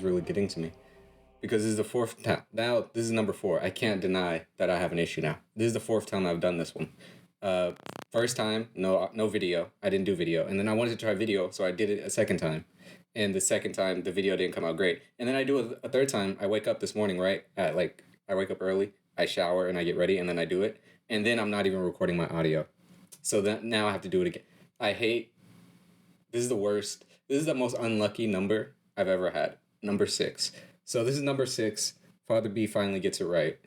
really getting to me because this is the fourth time. Now, this is number 4. I can't deny that I have an issue now. This is the 4th time I've done this one. First time, no video. I didn't do video. And then I wanted to try video, so I did it a second time. And the second time, the video didn't come out great. And then I do it a third time. I wake up this morning, right? I wake up early, I shower, and I get ready, and then I do it. And then I'm not even recording my audio. So that now I have to do it again. This is the worst. This is the most unlucky number I've ever had. Number 6. So this is number 6. FatherB finally gets it right.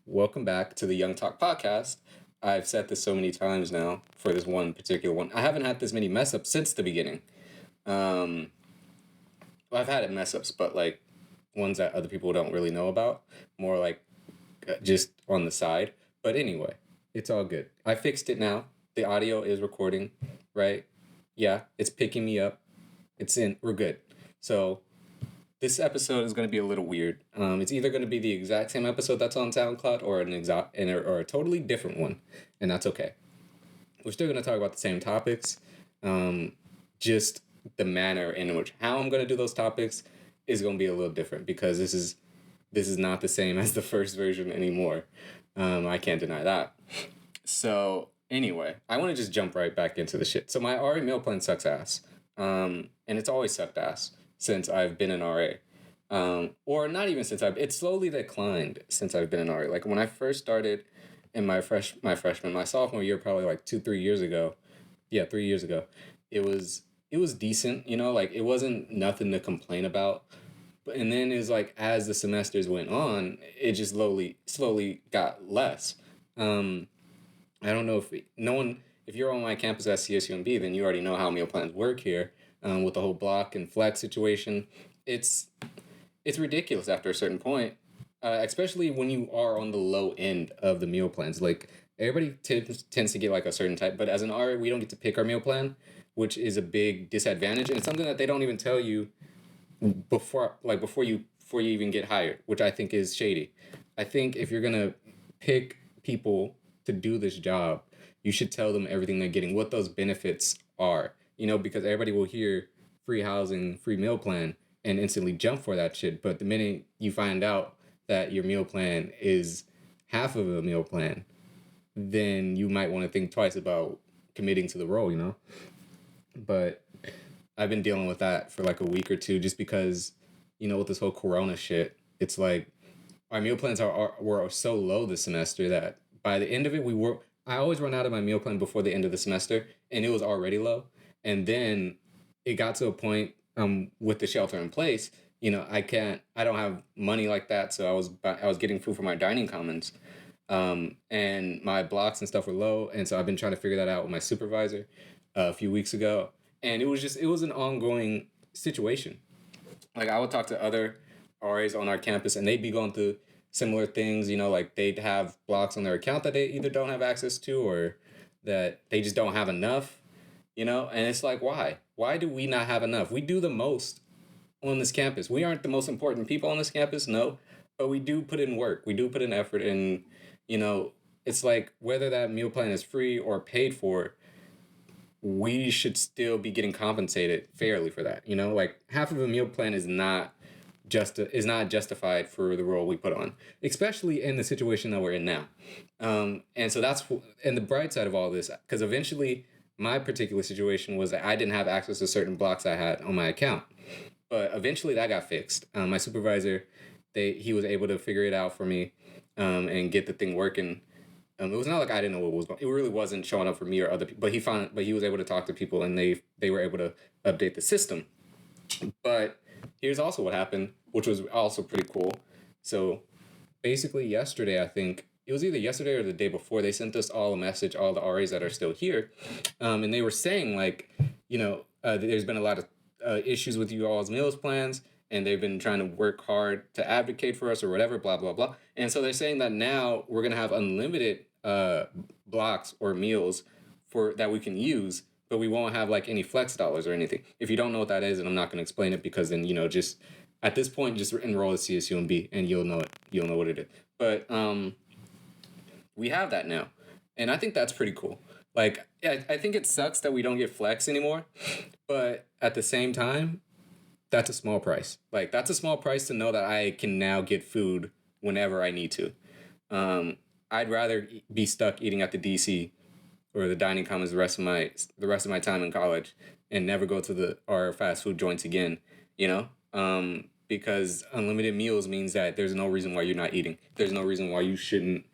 Welcome back to the Young Talk podcast. I've said this so many times now for this one particular one. I haven't had this many mess ups since the beginning. Well, I've had mess ups, but like ones that other people don't really know about. More like just on the side. But anyway, it's all good. I fixed it now. The audio is recording, right? Yeah, it's picking me up. We're good. So this episode is going to be a little weird. It's either going to be the exact same episode that's on SoundCloud or or a totally different one, and that's okay. We're still going to talk about the same topics. Just the manner in which how I'm going to do those topics is going to be a little different because this is not the same as the first version anymore. I can't deny that. So anyway, I want to just jump right back into the shit. So my RA meal plan sucks ass. And it's always sucked ass since I've been an RA. Or not even since it's slowly declined since I've been an RA. Like when I first started in my sophomore year, probably like 3 years ago. Yeah, 3 years ago. It was decent, like it wasn't nothing to complain about. And then it's like as the semesters went on, it just slowly got less. I don't know if you're on my campus at CSUMB, then you already know how meal plans work here. With the whole block and flex situation, it's ridiculous after a certain point, especially when you are on the low end of the meal plans. Like everybody tends to get like a certain type, but as an RA, we don't get to pick our meal plan, which is a big disadvantage, and it's something that they don't even tell you before you even get hired, which I think is shady. I think if you're gonna pick people to do this job, you should tell them everything they're getting, what those benefits are. Because everybody will hear free housing, free meal plan, and instantly jump for that shit. But the minute you find out that your meal plan is half of a meal plan, then you might want to think twice about committing to the role, But I've been dealing with that for like a week or two just because, with this whole corona shit, it's like our meal plans were so low this semester that by the end of it, I always run out of my meal plan before the end of the semester, and it was already low. And then it got to a point with the shelter in place, I don't have money like that. So I was getting food from my dining commons, and my blocks and stuff were low. And so I've been trying to figure that out with my supervisor a few weeks ago. And it was an ongoing situation. Like I would talk to other RAs on our campus and they'd be going through similar things, like they'd have blocks on their account that they either don't have access to or that they just don't have enough. And it's like, why? Why do we not have enough? We do the most on this campus. We aren't the most important people on this campus, no, but we do put in work. We do put in effort, and, it's like whether that meal plan is free or paid for, we should still be getting compensated fairly for that. Like half of a meal plan is not justified for the role we put on, especially in the situation that we're in now. And so and the bright side of all this, because eventually my particular situation was that I didn't have access to certain blocks I had on my account. But eventually that got fixed. My supervisor, he was able to figure it out for me and get the thing working. It was not like I didn't know what was going on. It really wasn't showing up for me or other people. But he was able to talk to people and they were able to update the system. But here's also what happened, which was also pretty cool. So basically yesterday, I think, it was either yesterday or the day before, they sent us all a message, all the RAs that are still here. And they were saying, like, there's been a lot of issues with you all's meals plans, and they've been trying to work hard to advocate for us or whatever, blah, blah, blah. And so they're saying that now we're going to have unlimited blocks or meals that we can use, but we won't have, like, any flex dollars or anything. If you don't know what that is, and I'm not going to explain it because then, just at this point, just enroll at CSUMB and you'll know it. You'll know what it is. But we have that now. And I think that's pretty cool. Like, I think it sucks that we don't get flex anymore. But at the same time, that's a small price. Like, that's a small price to know that I can now get food whenever I need to. I'd rather be stuck eating at the DC or the dining commons the rest of my time in college and never go to our fast food joints again, you know? Because unlimited meals means that there's no reason why you're not eating. There's no reason why you should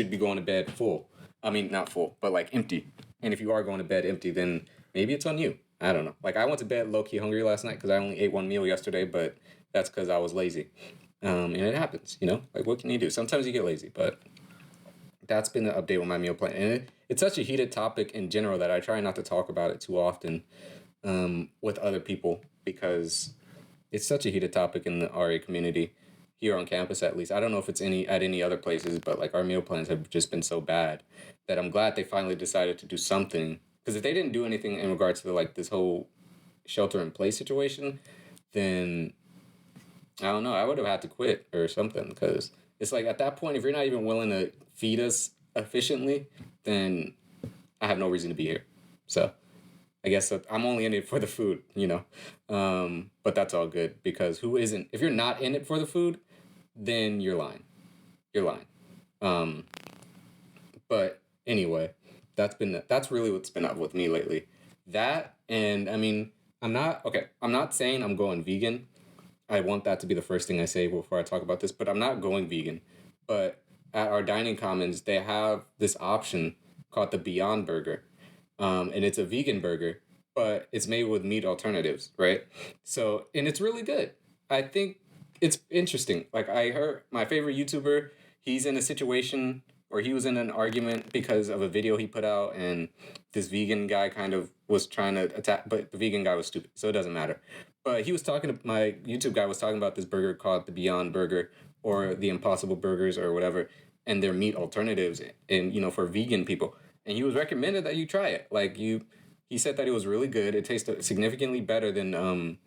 be going to bed full. I mean, not full, but like empty. And if you are going to bed empty, then maybe it's on you. I don't know. Like, I went to bed low-key hungry last night because I only ate one meal yesterday, but that's because I was lazy. And it happens, you know? Like, what can you do? Sometimes you get lazy, but that's been the update with my meal plan. And it's such a heated topic in general that I try not to talk about it too often with other people because it's such a heated topic in the RA community here on campus, at least. I don't know if it's at any other places, but like our meal plans have just been so bad that I'm glad they finally decided to do something. Because if they didn't do anything in regards to like this whole shelter in place situation, then I don't know. I would have had to quit or something because it's like at that point, if you're not even willing to feed us efficiently, then I have no reason to be here. So I guess I'm only in it for the food, you know. But that's all good because who isn't? If you're not in it for the food, then you're lying. You're lying. But anyway, that's really what's been up with me lately. That and I mean, I'm not saying I'm going vegan. I want that to be the first thing I say before I talk about this, but I'm not going vegan. But at our dining commons, they have this option called the Beyond Burger. And it's a vegan burger, but it's made with meat alternatives, right? So, and it's really good. I think it's interesting. Like, I heard my favorite YouTuber, he's in a situation where he was in an argument because of a video he put out, and this vegan guy kind of was trying to attack, but the vegan guy was stupid, so it doesn't matter. But my YouTube guy was talking about this burger called the Beyond Burger or the Impossible Burgers or whatever, and their meat alternatives, and for vegan people. And he was recommended that you try it. He said that it was really good. It tasted significantly better than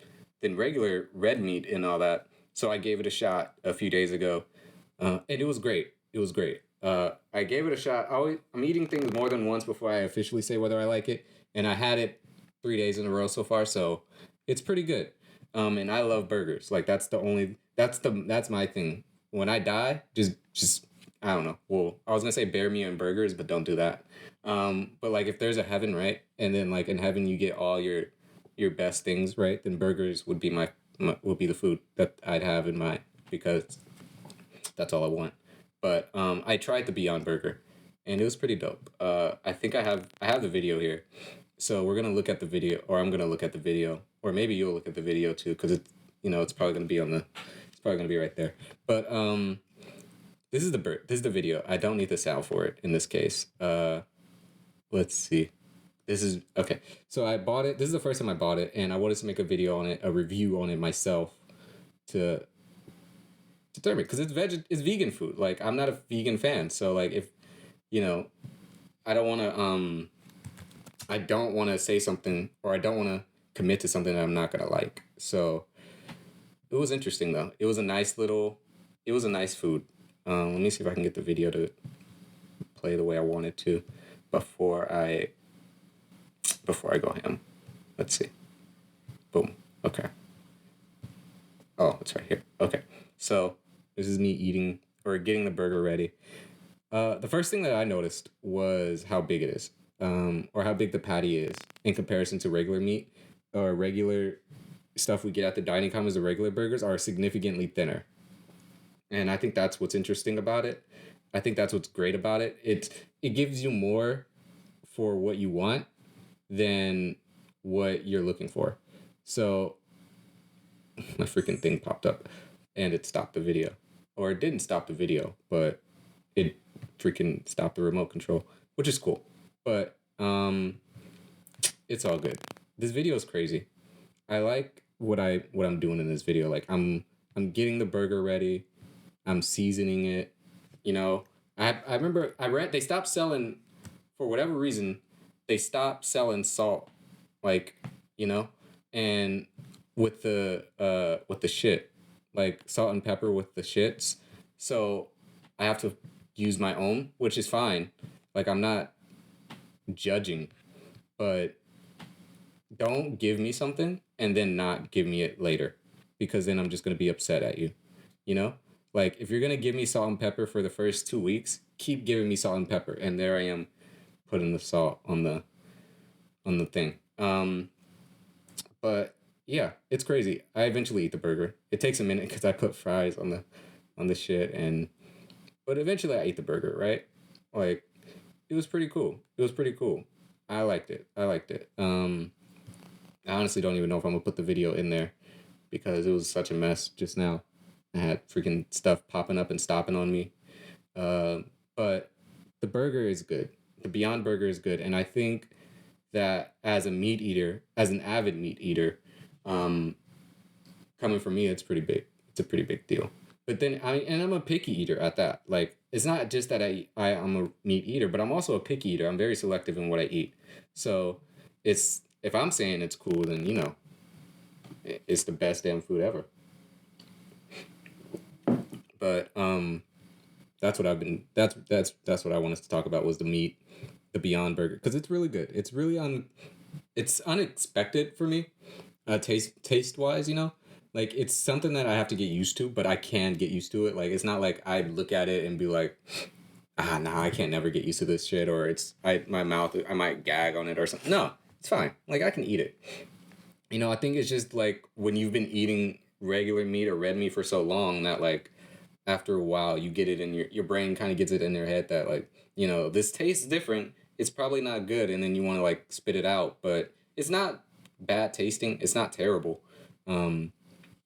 regular red meat and all that. So I gave it a shot a few days ago, and it was great. It was great. I gave it a shot. I'm eating things more than once before I officially say whether I like it, and I had it 3 days in a row so far, so it's pretty good. And I love burgers. Like that's my thing. When I die, just I don't know. Well, I was gonna say bear me and burgers, but don't do that. But like if there's a heaven, right, and then like in heaven you get all your best things, right, then burgers would be would be the food that I'd have in mind because that's all I want. But I tried the Beyond Burger, and it was pretty dope. I think I have the video here, so we're gonna look at the video, or I'm gonna look at the video, or maybe you'll look at the video too, because it's probably gonna be it's probably gonna be right there. But this is the video. I don't need the sound for it in this case. Let's see. This is okay. So I bought it. This is the first time I bought it, and I wanted to make a video on it, a review on it myself, to determine because it's vegan food. Like I'm not a vegan fan, so like if I don't want to say something, or I don't want to commit to something that I'm not gonna like. So it was interesting though. It was a nice food. Let me see if I can get the video to play the way I want it to before I go ham. Let's see. Boom. Okay. Oh, it's right here. Okay. So this is me eating or getting the burger ready. The first thing that I noticed was how big it is, or how big the patty is in comparison to regular meat or regular stuff we get at the dining commons. The regular burgers are significantly thinner, and I think that's what's interesting about it. I think that's what's great about it. It gives you more for what you want than what you're looking for. So my freaking thing popped up and it stopped the video. Or it didn't stop the video, but it freaking stopped the remote control, which is cool. But it's all good. This video is crazy. I like what I'm doing in this video. Like I'm getting the burger ready. I'm seasoning it. I remember they stopped selling, for whatever reason, they stopped selling salt. Like, and with the shit, like salt and pepper with the shits. So I have to use my own, which is fine. Like I'm not judging, but don't give me something and then not give me it later, because then I'm just going to be upset at you, you know? Like, if you're going to give me salt and pepper for the first 2 weeks, keep giving me salt and pepper. And there I am putting the salt on the thing. But yeah, it's crazy. I eventually eat the burger. It takes a minute because I put fries on the shit, but eventually I ate the burger, right? Like, it was pretty cool. It was pretty cool. I liked it. I honestly don't even know if I'm gonna put the video in there because it was such a mess just now. I had freaking stuff popping up and stopping on me. But the burger is good. The Beyond Burger is good, and I think that as a meat eater, as an avid meat eater, coming from me, it's pretty big. It's a pretty big deal. But then I'm a picky eater at that. Like, it's not just that I'm a meat eater, but I'm also a picky eater. I'm very selective in what I eat. So it's, if I'm saying it's cool, then it's the best damn food ever. But that's what I've been. That's what I wanted to talk about, was the Beyond Burger, because it's really good. It's really it's unexpected for me, taste wise. Like, it's something that I have to get used to, but I can get used to it. Like, it's not like I look at it and be like, nah, I can't never get used to this shit, or my mouth, I might gag on it or something. No, it's fine. Like, I can eat it. I think it's just like when you've been eating regular meat or red meat for so long that, like, after a while you get it in your brain kind of gets it in their head that, like, this tastes different. It's probably not good, and then you want to, like, spit it out, but it's not bad tasting. It's not terrible.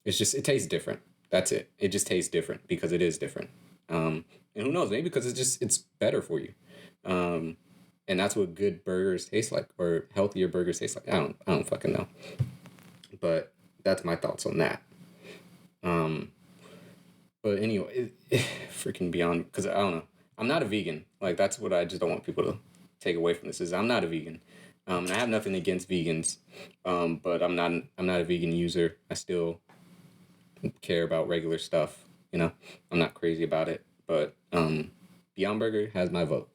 It's just, it tastes different. That's it. It just tastes different because it is different. And who knows? Maybe because it's better for you. And that's what good burgers taste like, or healthier burgers taste like. I don't fucking know. But that's my thoughts on that. But anyway, freaking Beyond, because I don't know. I'm not a vegan. Like, that's what I just don't want people to take away from this, is I'm not a vegan. And I have nothing against vegans. But I'm not a vegan user. I still care about regular stuff. I'm not crazy about it. But Beyond Burger has my vote.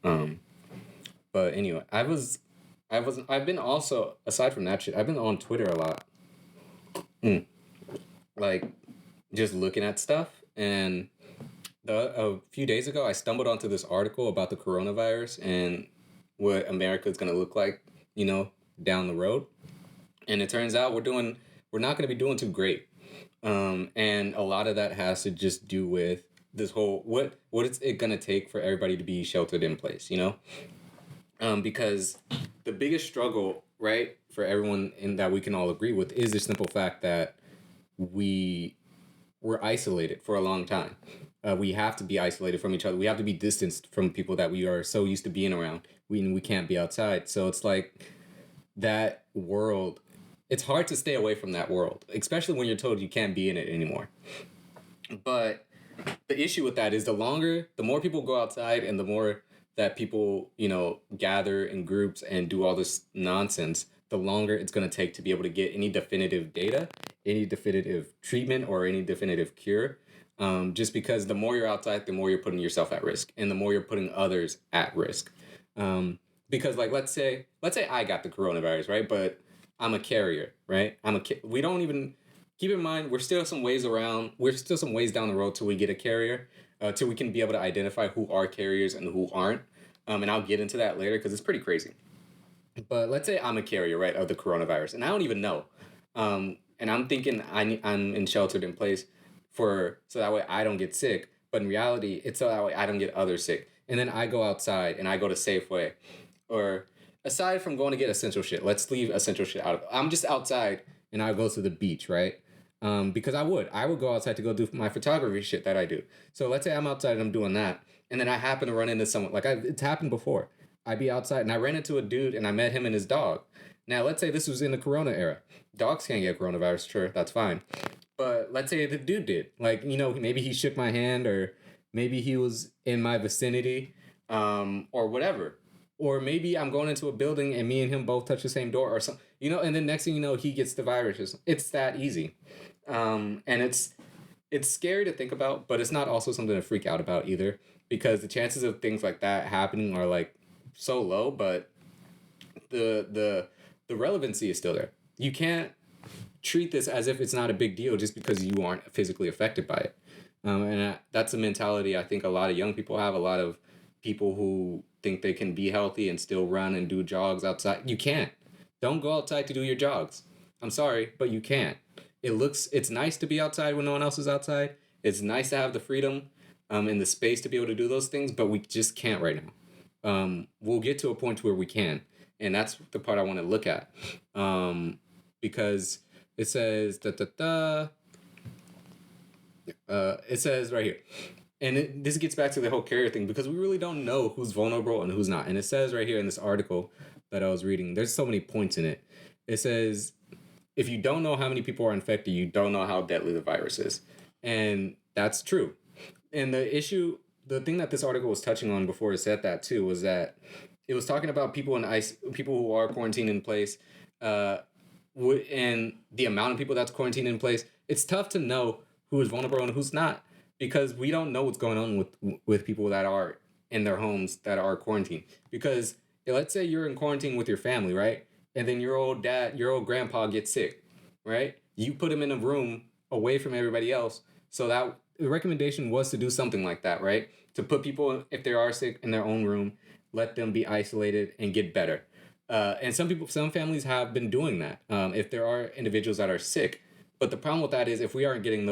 But anyway, I've been also, aside from that shit, I've been on Twitter a lot. Like, just looking at stuff. And a few days ago, I stumbled onto this article about the coronavirus and what America is going to look like, down the road. And it turns out we're not going to be doing too great. And a lot of that has to just do with this whole, what is it going to take for everybody to be sheltered in place, because the biggest struggle, right, for everyone, in that we can all agree with, is the simple fact that we're isolated for a long time. We have to be isolated from each other. We have to be distanced from people that we are so used to being around. We can't be outside. So it's like that world. It's hard to stay away from that world, especially when you're told you can't be in it anymore. But the issue with that is the more people go outside, and the more that people, gather in groups and do all this nonsense, the longer it's going to take to be able to get any definitive data, any definitive treatment, or any definitive cure. Just because the more you're outside, the more you're putting yourself at risk, and the more you're putting others at risk. Because, like, let's say I got the coronavirus, right? But I'm a carrier, right? We don't even, keep in mind, we're still some ways down the road till we get a carrier, till we can be able to identify who are carriers and who aren't. And I'll get into that later because it's pretty crazy. But let's say I'm a carrier, right, of the coronavirus, and I don't even know. And I'm thinking I'm in sheltered in place so that way I don't get sick. But in reality, it's so that way I don't get others sick. And then I go outside and I go to Safeway, or aside from going to get essential shit, let's leave essential shit out of it. I'm just outside and I go to the beach, right? Because I would go outside to go do my photography shit that I do. So let's say I'm outside and I'm doing that, and then I happen to run into someone. Like, it's happened before. I'd be outside and I ran into a dude and I met him and his dog. Now, let's say this was in the Corona era. Dogs can't get coronavirus, sure, that's fine. But let's say the dude did. Like, maybe he shook my hand, or maybe he was in my vicinity, or whatever. Or maybe I'm going into a building and me and him both touch the same door or something, and then next thing you know, he gets the virus. It's that easy. And it's scary to think about, but it's not also something to freak out about either, because the chances of things like that happening are, like, so low, but the relevancy is still there. you can't treat this as if it's not a big deal just because you aren't physically affected by it. That's a mentality I think a lot of young people have, a lot of people who think they can be healthy and still run and do jogs outside. You can't. Don't go outside to do your jogs. I'm sorry, but you can't. It's nice to be outside when no one else is outside. It's nice to have the freedom and the space to be able to do those things, but we just can't right now. We'll get to a point where we can. And that's the part I want to look at. Because it says, it says right here, and this gets back to the whole carrier thing, because we really don't know who's vulnerable and who's not. And it says right here in this article that I was reading, there's so many points in it. It says, if you don't know how many people are infected, you don't know how deadly the virus is. And that's true. And the thing that this article was touching on before it said that too, was that it was talking about people who are quarantined in place, and the amount of people that's quarantined in place. It's tough to know who is vulnerable and who's not, because we don't know what's going on with people that are in their homes that are quarantined. Because let's say you're in quarantine with your family, right? And then your old grandpa gets sick, right? You put him in a room away from everybody else. So that the recommendation was to do something like that, right? To put people, if they are sick, in their own room, let them be isolated and get better. And some families have been doing that. If there are individuals that are sick, but the problem with that is if we aren't getting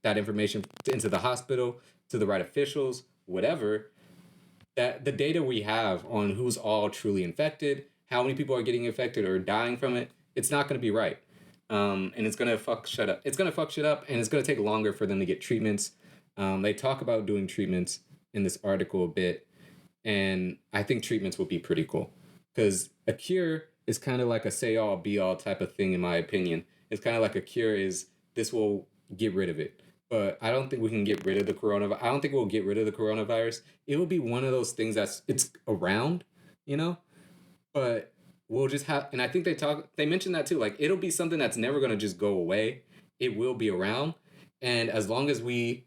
that information into the hospital, to the right officials, whatever, that the data we have on who's all truly infected, how many people are getting infected or dying from it, it's not going to be right. And it's going to fuck shit up. It's going to fuck shit up, and it's going to take longer for them to get treatments. They talk about doing treatments in this article a bit, and I think treatments will be pretty cool. Because a cure is kind of like a say-all, be-all type of thing, in my opinion. It's kind of like a cure is, this will get rid of it. But I don't think we can get rid of the coronavirus. I don't think we'll get rid of the coronavirus. It will be one of those things it's around, you know? But we'll just have, and I think they mentioned that too, like, it'll be something that's never going to just go away. It will be around. And as long as we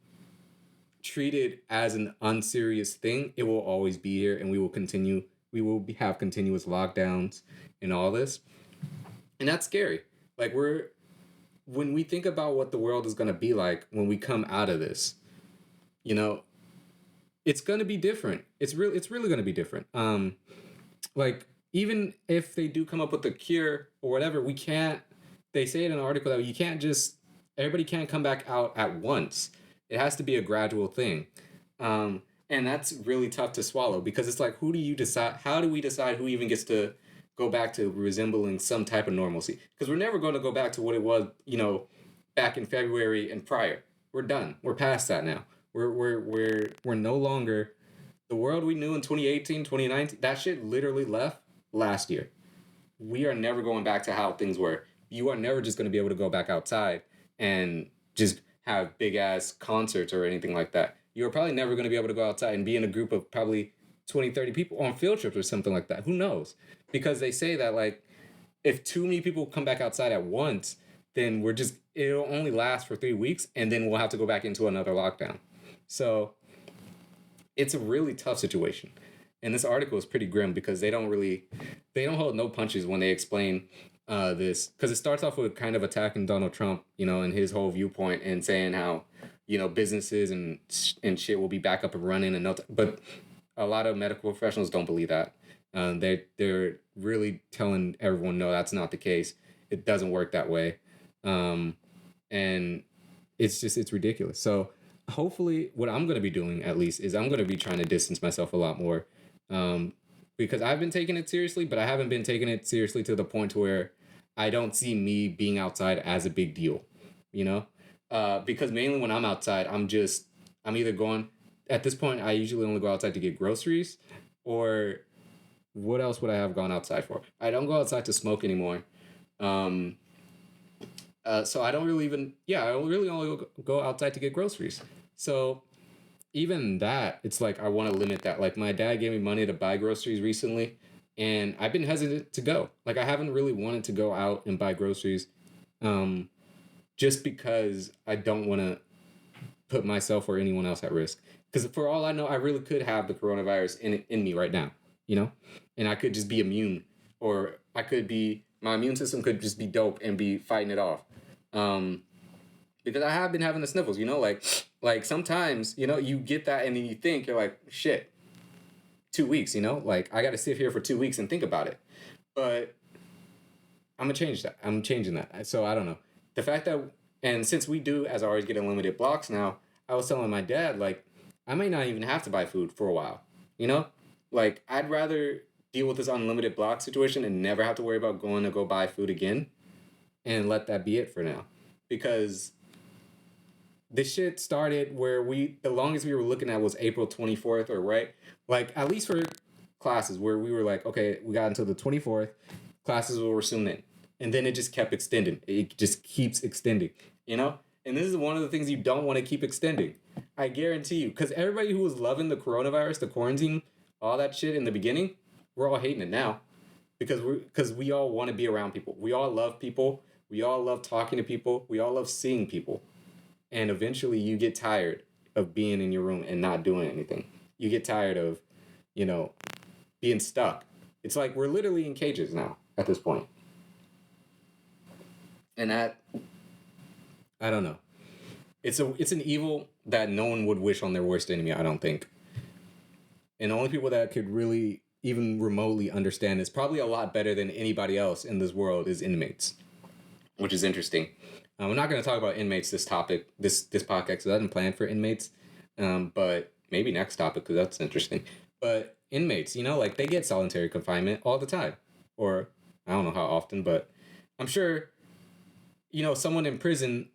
treat it as an unserious thing, it will always be here, and we will have continuous lockdowns and all this. And that's scary. Like, when we think about what the world is going to be like when we come out of this, you know, it's going to be different. It's really going to be different. Like, even if they do come up with a cure or whatever, they say in an article that everybody can't come back out at once. It has to be a gradual thing. And that's really tough to swallow, because it's like, how do we decide who even gets to go back to resembling some type of normalcy? Because we're never going to go back to what it was, back in February and prior. We're done. We're past that now. We're no longer the world we knew in 2018, 2019. That shit literally left last year. We are never going back to how things were. You are never just going to be able to go back outside and just have big ass concerts or anything like that. You're probably never going to be able to go outside and be in a group of probably 20, 30 people on field trips or something like that. Who knows? Because they say that, like, if too many people come back outside at once, then it'll only last for 3 weeks, and then we'll have to go back into another lockdown. So it's a really tough situation. And this article is pretty grim, because they don't hold no punches when they explain this. Because it starts off with kind of attacking Donald Trump, and his whole viewpoint, and saying how, businesses and shit will be back up and running, but a lot of medical professionals don't believe that. They're really telling everyone, no, that's not the case. It doesn't work that way. And it's ridiculous. So hopefully what I'm going to be doing, at least, is I'm going to be trying to distance myself a lot more. Because I've been taking it seriously, but I haven't been taking it seriously to the point where I don't see me being outside as a big deal, because mainly when I'm outside, I'm either going, at this point, I usually only go outside to get groceries, or what else would I have gone outside for? I don't go outside to smoke anymore. So I don't really only go outside to get groceries. So even that, it's like, I want to limit that. Like, my dad gave me money to buy groceries recently, and I've been hesitant to go. Like, I haven't really wanted to go out and buy groceries, just because I don't want to put myself or anyone else at risk. Because for all I know, I really could have the coronavirus in me right now, and I could just be immune, or I could be my immune system could just be dope and be fighting it off. Because I have been having the sniffles, like sometimes, you get that and then you think you're like, shit, 2 weeks, like I got to sit here for 2 weeks and think about it. But I'm gonna change that. I'm changing that. So I don't know. The fact that, and since we do, as always, get unlimited blocks now, I was telling my dad, like, I may not even have to buy food for a while. You know, like I'd rather deal with this unlimited block situation and never have to worry about going to go buy food again, and let that be it for now, because this shit started where the longest we were looking at was April 24th, or right, like at least for classes where we were like, okay, we got until the 24th, classes will resume then. And then it just kept extending. It just keeps extending, And this is one of the things you don't want to keep extending. I guarantee you. Because everybody who was loving the coronavirus, the quarantine, all that shit in the beginning, we're all hating it now. Because we all want to be around people. We all love people. We all love talking to people. We all love seeing people. And eventually you get tired of being in your room and not doing anything. You get tired of, being stuck. It's like we're literally in cages now at this point. And that, I don't know. It's an evil that no one would wish on their worst enemy, I don't think. And the only people that could really even remotely understand this, probably a lot better than anybody else in this world, is inmates, which is interesting. We're not going to talk about inmates this topic, this podcast, because I didn't plan for inmates. But maybe next topic, because that's interesting. But inmates, like they get solitary confinement all the time. Or I don't know how often, but I'm sure, someone in prison,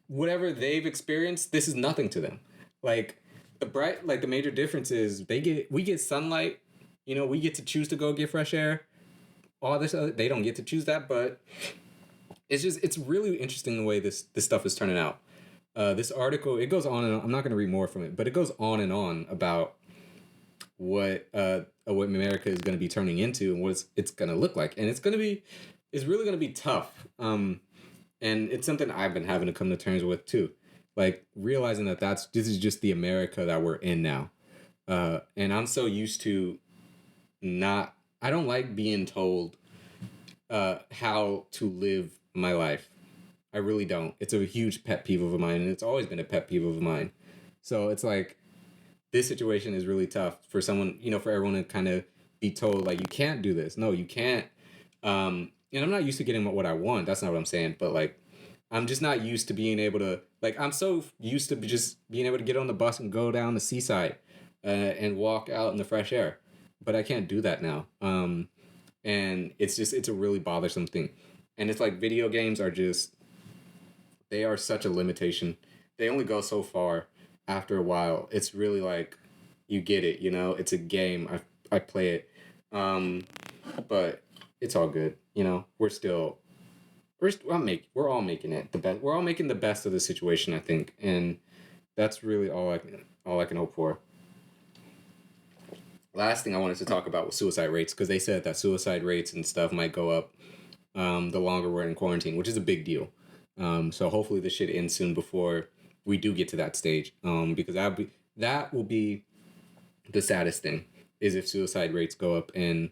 whatever they've experienced, this is nothing to them. Like the major difference is we get sunlight, we get to choose to go get fresh air. All this other, they don't get to choose that, but it's really interesting the way this stuff is turning out. This article, it goes on and on. I'm not going to read more from it, but it goes on and on about what America is going to be turning into and what it's going to look like. And it's really going to be tough. And it's something I've been having to come to terms with too. Like realizing that this is just the America that we're in now. And I'm so used to I don't like being told how to live my life. I really don't. It's a huge pet peeve of mine, and it's always been a pet peeve of mine. So it's like, this situation is really tough for someone, for everyone to kind of be told, like, you can't do this. No, you can't. And I'm not used to getting what I want. That's not what I'm saying. But, like, I'm just not used to being able to, like, I'm so used to just being able to get on the bus and go down the seaside and walk out in the fresh air. But I can't do that now. And it's a really bothersome thing. And it's like video games they are such a limitation. They only go so far. After a while, it's really like, you get it, it's a game. I play it. But it's all good. We're all making it the best. We're all making the best of the situation, I think. And that's really all I can hope for. Last thing I wanted to talk about was suicide rates, because they said that suicide rates and stuff might go up the longer we're in quarantine, which is a big deal. So hopefully this shit ends soon before we do get to that stage. Because that will be the saddest thing, is if suicide rates go up and,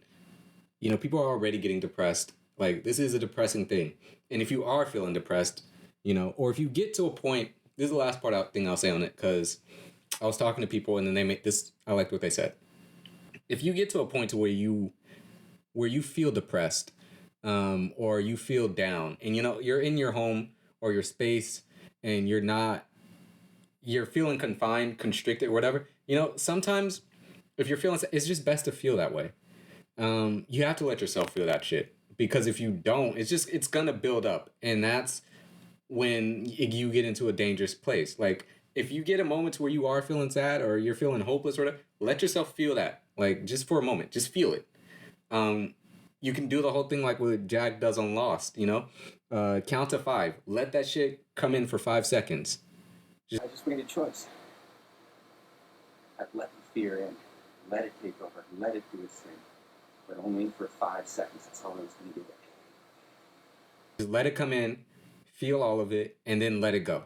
people are already getting depressed. Like, this is a depressing thing. And if you are feeling depressed, or if you get to a point, this is the last thing I'll say on it, because I was talking to people and then they made this, I liked what they said. If you get to a point to where you feel depressed, or you feel down, and you're in your home or your space and you're feeling confined, constricted, whatever, sometimes if you're feeling, it's just best to feel that way. You have to let yourself feel that shit, because if you don't, it's gonna build up, and that's when you get into a dangerous place. Like, if you get a moment where you are feeling sad or you're feeling hopeless or whatever, let yourself feel that. Like, just for a moment, just feel it. You can do the whole thing like what Jack does on Lost, count to 5. Let that shit come in for 5 seconds. I just made a choice. I've let the fear in. Let it take over. Let it do its thing. But only for 5 seconds. That's all I was going to do. Just let it come in, feel all of it, and then let it go.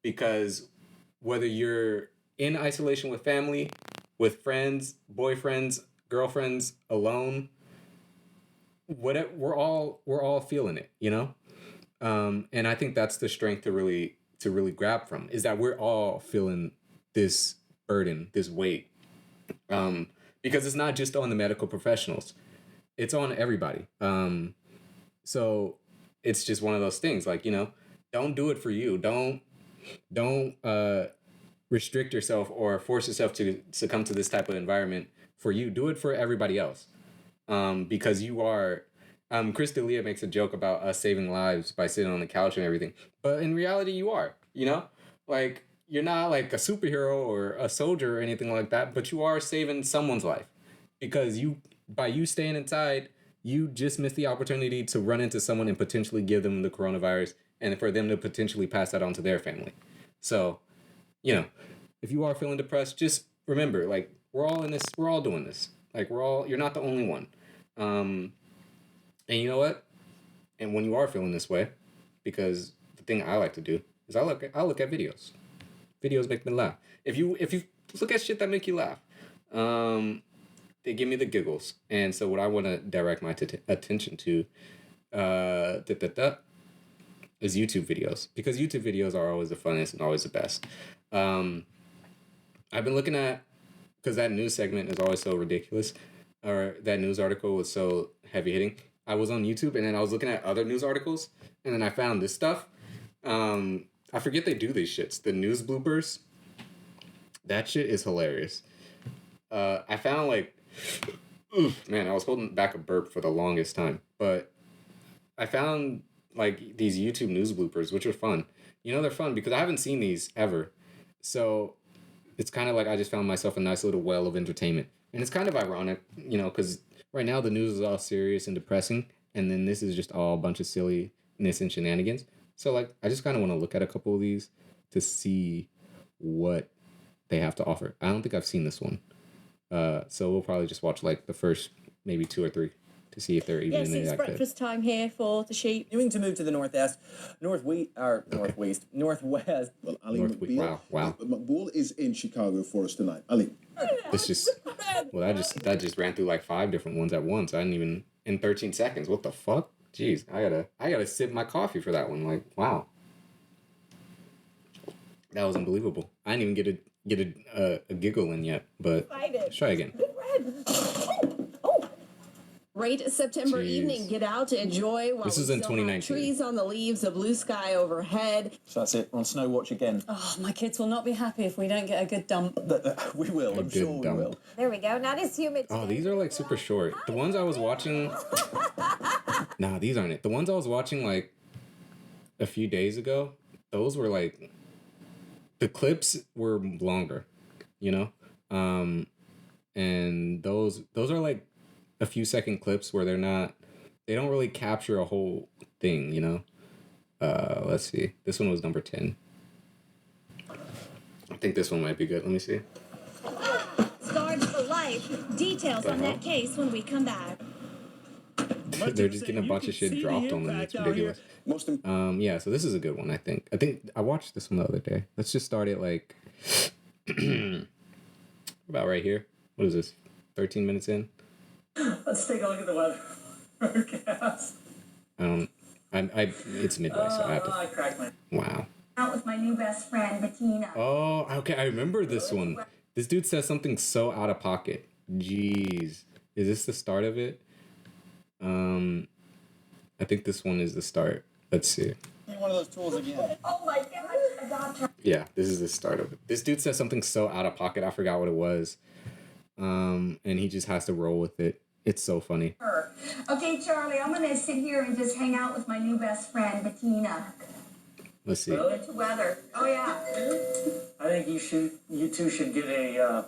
Because whether you're in isolation with family, with friends, boyfriends, girlfriends, alone, we're all feeling it, you know. And I think that's the strength to really grab from, is that we're all feeling this burden, this weight, because it's not just on the medical professionals, it's on everybody. So it's just one of those things, like, you know, don't do it for you. Don't restrict yourself or force yourself to succumb to this type of environment for you. Do it for everybody else. Because you are, Chris D'Elia makes a joke about us saving lives by sitting on the couch and everything. But in reality, you are, you know, like, you're not like a superhero or a soldier or anything like that, but you are saving someone's life, because by you staying inside, you just missed the opportunity to run into someone and potentially give them the coronavirus, and for them to potentially pass that on to their family. So, you know, if you are feeling depressed, just remember, like, we're all in this, we're all doing this. Like, you're not the only one. And you know what? And when you are feeling this way, because the thing I like to do is I look at videos. Videos make me laugh. If you look at shit that make you laugh, they give me the giggles. And so what I want to direct my attention to is YouTube videos, because YouTube videos are always the funnest and always the best. I've been looking at, because that news segment is always so ridiculous, or that news article was so heavy hitting. I was on YouTube and then I was looking at other news articles, and then I found this stuff. I forget they do these shits. The news bloopers. That shit is hilarious. I found like, man, I was holding back a burp for the longest time, but I found like these YouTube news bloopers, which are fun. You know, they're fun because I haven't seen these ever. So it's kind of like I just found myself a nice little well of entertainment. And it's kind of ironic, you know, because right now the news is all serious and depressing, and then this is just all a bunch of silliness and shenanigans. So, like, I just kind of want to look at a couple of these to see what they have to offer. I don't think I've seen this one. So we'll probably just watch, like, the first maybe 2 or 3 to see if they're even yes, in it's like breakfast time here for the sheep. Continuing to move to the northwest. Well, Ali McBeal. Wow. McBeal is in Chicago for us tonight. Ali. This just, well, that just ran through like 5 different ones at once. I didn't even, in 13 seconds. What the fuck? Jeez, I gotta sip my coffee for that one. Like, wow. That was unbelievable. I didn't even get a giggle in yet, but let's try again. Great September evening. Get out to enjoy while this we is in still have 2019. trees on the leaves, a blue sky overhead. So that's it. We're on Snow Watch again. Oh, my kids will not be happy if we don't get a good dump. We will. I'm sure we will. There we go. Not as humid. Oh, these are like super short. The ones I was watching. Nah, these aren't it. The ones I was watching like a few days ago, those were like, the clips were longer, you know? And those are like a few second clips where they don't really capture a whole thing, you know? Let's see. This one was number 10. I think this one might be good. Let me see. Scarred for life. Details on that case when we come back. They're just getting a bunch of shit dropped on them. It's ridiculous. Yeah, so this is a good one, I think. I watched this one the other day. Let's just start it like about right here. What is this? 13 minutes in? Let's take a look at the weather forecast. It's midway, so I have to. I cracked my... Wow. Out with my new best friend, Bettina. Oh, okay, I remember this one. This dude says something so out of pocket. Jeez. Is this the start of it? I think this one is the start. Let's see. One of those tools again. Oh my God, I got her. Yeah, this is the start of it. This dude says something so out of pocket, I forgot what it was. And he just has to roll with it. It's so funny. Okay, Charlie, I'm gonna sit here and just hang out with my new best friend, Bettina. Let's see. It's weather. Oh yeah. I think you two should get a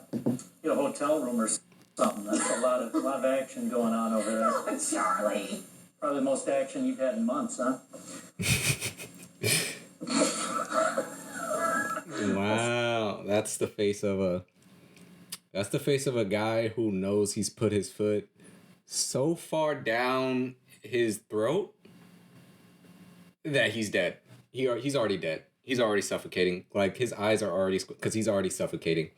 hotel room or something. That's a lot of action going on over there. Oh, Charlie. Probably the most action you've had in months, huh? Wow, that's the face of a guy who knows he's put his foot so far down his throat that he's dead. He's already dead. He's already suffocating. Like, his eyes are already, because he's already suffocating.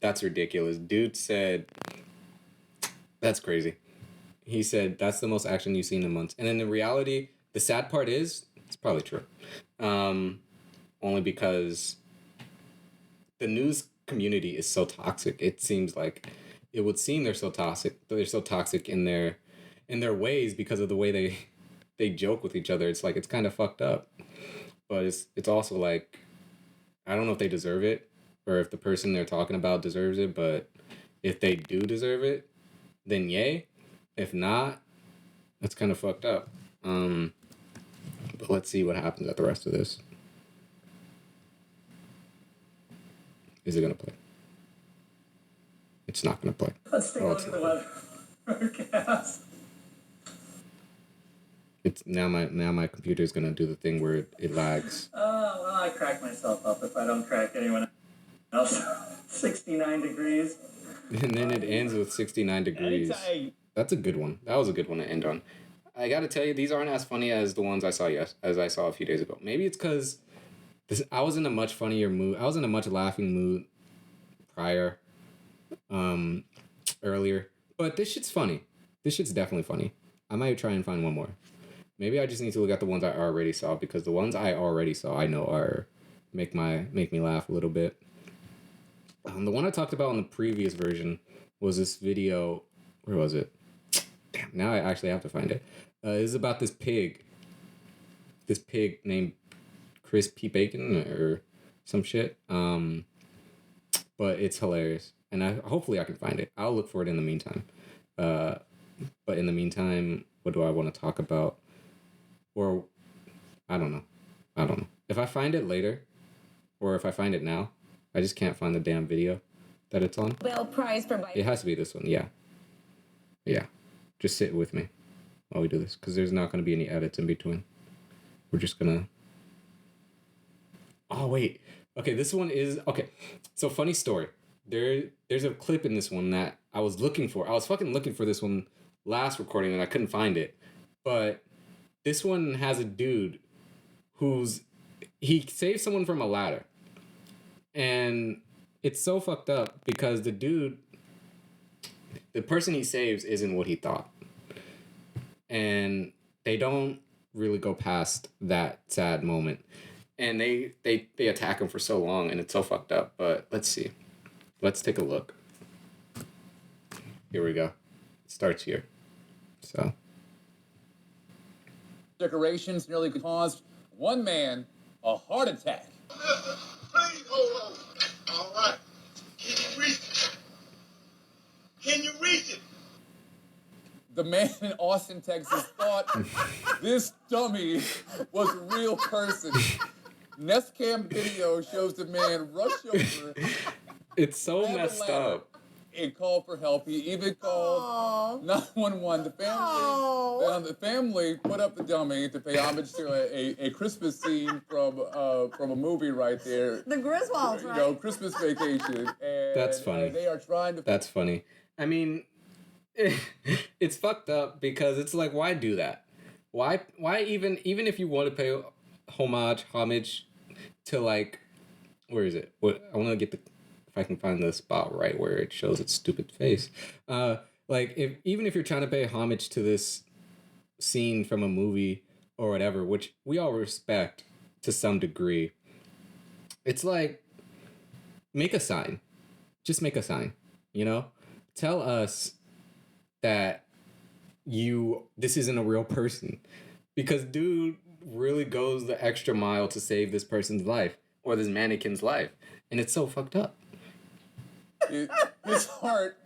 That's ridiculous. Dude said, that's crazy. he said that's the most action you've seen in months. And then in reality, the sad part is it's probably true. Only because the news community is so toxic. It seems like it would seem they're so toxic. They're so toxic in their ways because of the way they joke with each other. It's like it's kind of fucked up. But it's also like I don't know if they deserve it or if the person they're talking about deserves it, but if they do deserve it, then yay. If not, that's kind of fucked up. But let's see what happens at the rest of this. Is it gonna play? It's not gonna play. Let's take a look at the weather forecast. It's now my computer's gonna do the thing where it lags. Well, I crack myself up if I don't crack anyone else. 69 degrees. And then it ends with 69 degrees. That's a good one. That was a good one to end on. I gotta tell you, these aren't as funny as the ones I saw a few days ago. Maybe it's because I was in a much funnier mood. I was in a much laughing mood prior, earlier. But this shit's funny. This shit's definitely funny. I might try and find one more. Maybe I just need to look at the ones I already saw because the ones I already saw I know are make me laugh a little bit. The one I talked about in the previous version was this video. Where was it? Damn, now I actually have to find it. It's about this pig. This pig named Chris P. Bacon or some shit. But it's hilarious. And hopefully I can find it. I'll look for it in the meantime. But in the meantime, what do I want to talk about? Or, I don't know. If I find it later, or if I find it now, I just can't find the damn video that it's on. Nobel Prize for It has to be this one, yeah. Yeah. Just sit with me while we do this, because there's not going to be any edits in between. We're just going to... Oh, wait. Okay, this one is... Okay, so funny story. There's a clip in this one that I was looking for. I was fucking looking for this one last recording, and I couldn't find it. But this one has a dude he saved someone from a ladder. And it's so fucked up because the person he saves isn't what he thought. And they don't really go past that sad moment. And they attack him for so long, and it's so fucked up. But let's see. Let's take a look. Here we go. It starts here. So. Decorations nearly caused one man a heart attack. Please hold on. All right. Can you reach it? Can you reach it? The man in Austin, Texas thought this dummy was a real person. Nest cam video shows the man rush over. It's so messed up. And called for help. He even called 911. The family put up the dummy to pay homage to a Christmas scene from a movie right there. The Griswolds, right? You know, Christmas Vacation. And, that's funny. They are trying to... That's funny. I mean, it's fucked up because it's like, why do that? Why even if you want to pay homage to, like, where is it? What I want to get if I can find the spot right where it shows its stupid face. Like, even if you're trying to pay homage to this scene from a movie or whatever, which we all respect to some degree, it's like, make a sign. Just make a sign, you know? Tell us that this isn't a real person. Because dude really goes the extra mile to save this person's life or this mannequin's life. And it's so fucked up. His heart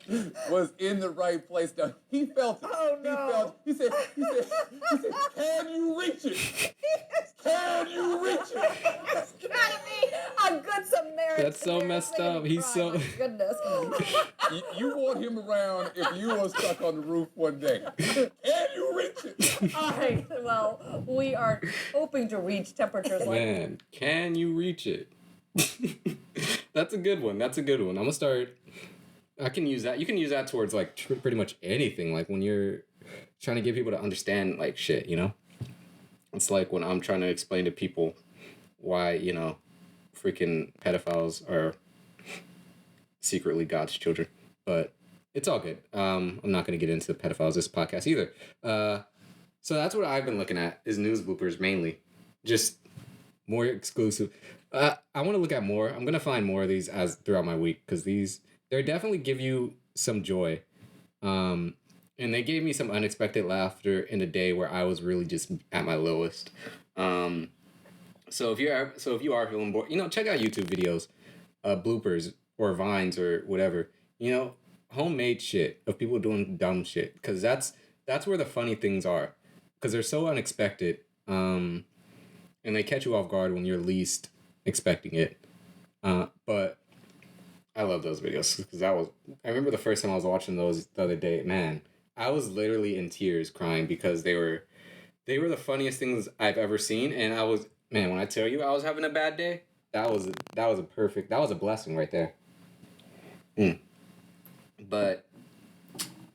was in the right place. Now he felt it. Oh no! He said, "Can you reach it? Can you reach it?" It's gotta be a good Samaritan. That's so messed up. He's so... My goodness. You want him around if you were stuck on the roof one day. Can you reach it? All right. Well, we are hoping to reach temperatures like... Man, can you reach it? That's a good one. I'm gonna start. I can use that. You can use that towards like pretty much anything. Like when you're trying to get people to understand like shit, you know? It's like when I'm trying to explain to people why, you know, freaking pedophiles are secretly God's children. But it's all good. I'm not going to get into the pedophiles this podcast either. So that's what I've been looking at is news bloopers mainly. Just more exclusive. I want to look at more. I'm going to find more of these as throughout my week because they definitely give you some joy. And they gave me some unexpected laughter in a day where I was really just at my lowest. So if you are feeling bored, check out YouTube videos, bloopers or vines or whatever. Homemade shit of people doing dumb shit because that's where the funny things are because they're so unexpected. And they catch you off guard when you're least expecting it. But I love those videos because I remember the first time I was watching those the other day, man, I was literally in tears crying because they were the funniest things I've ever seen. And when I tell you I was having a bad day, that was a blessing right there. But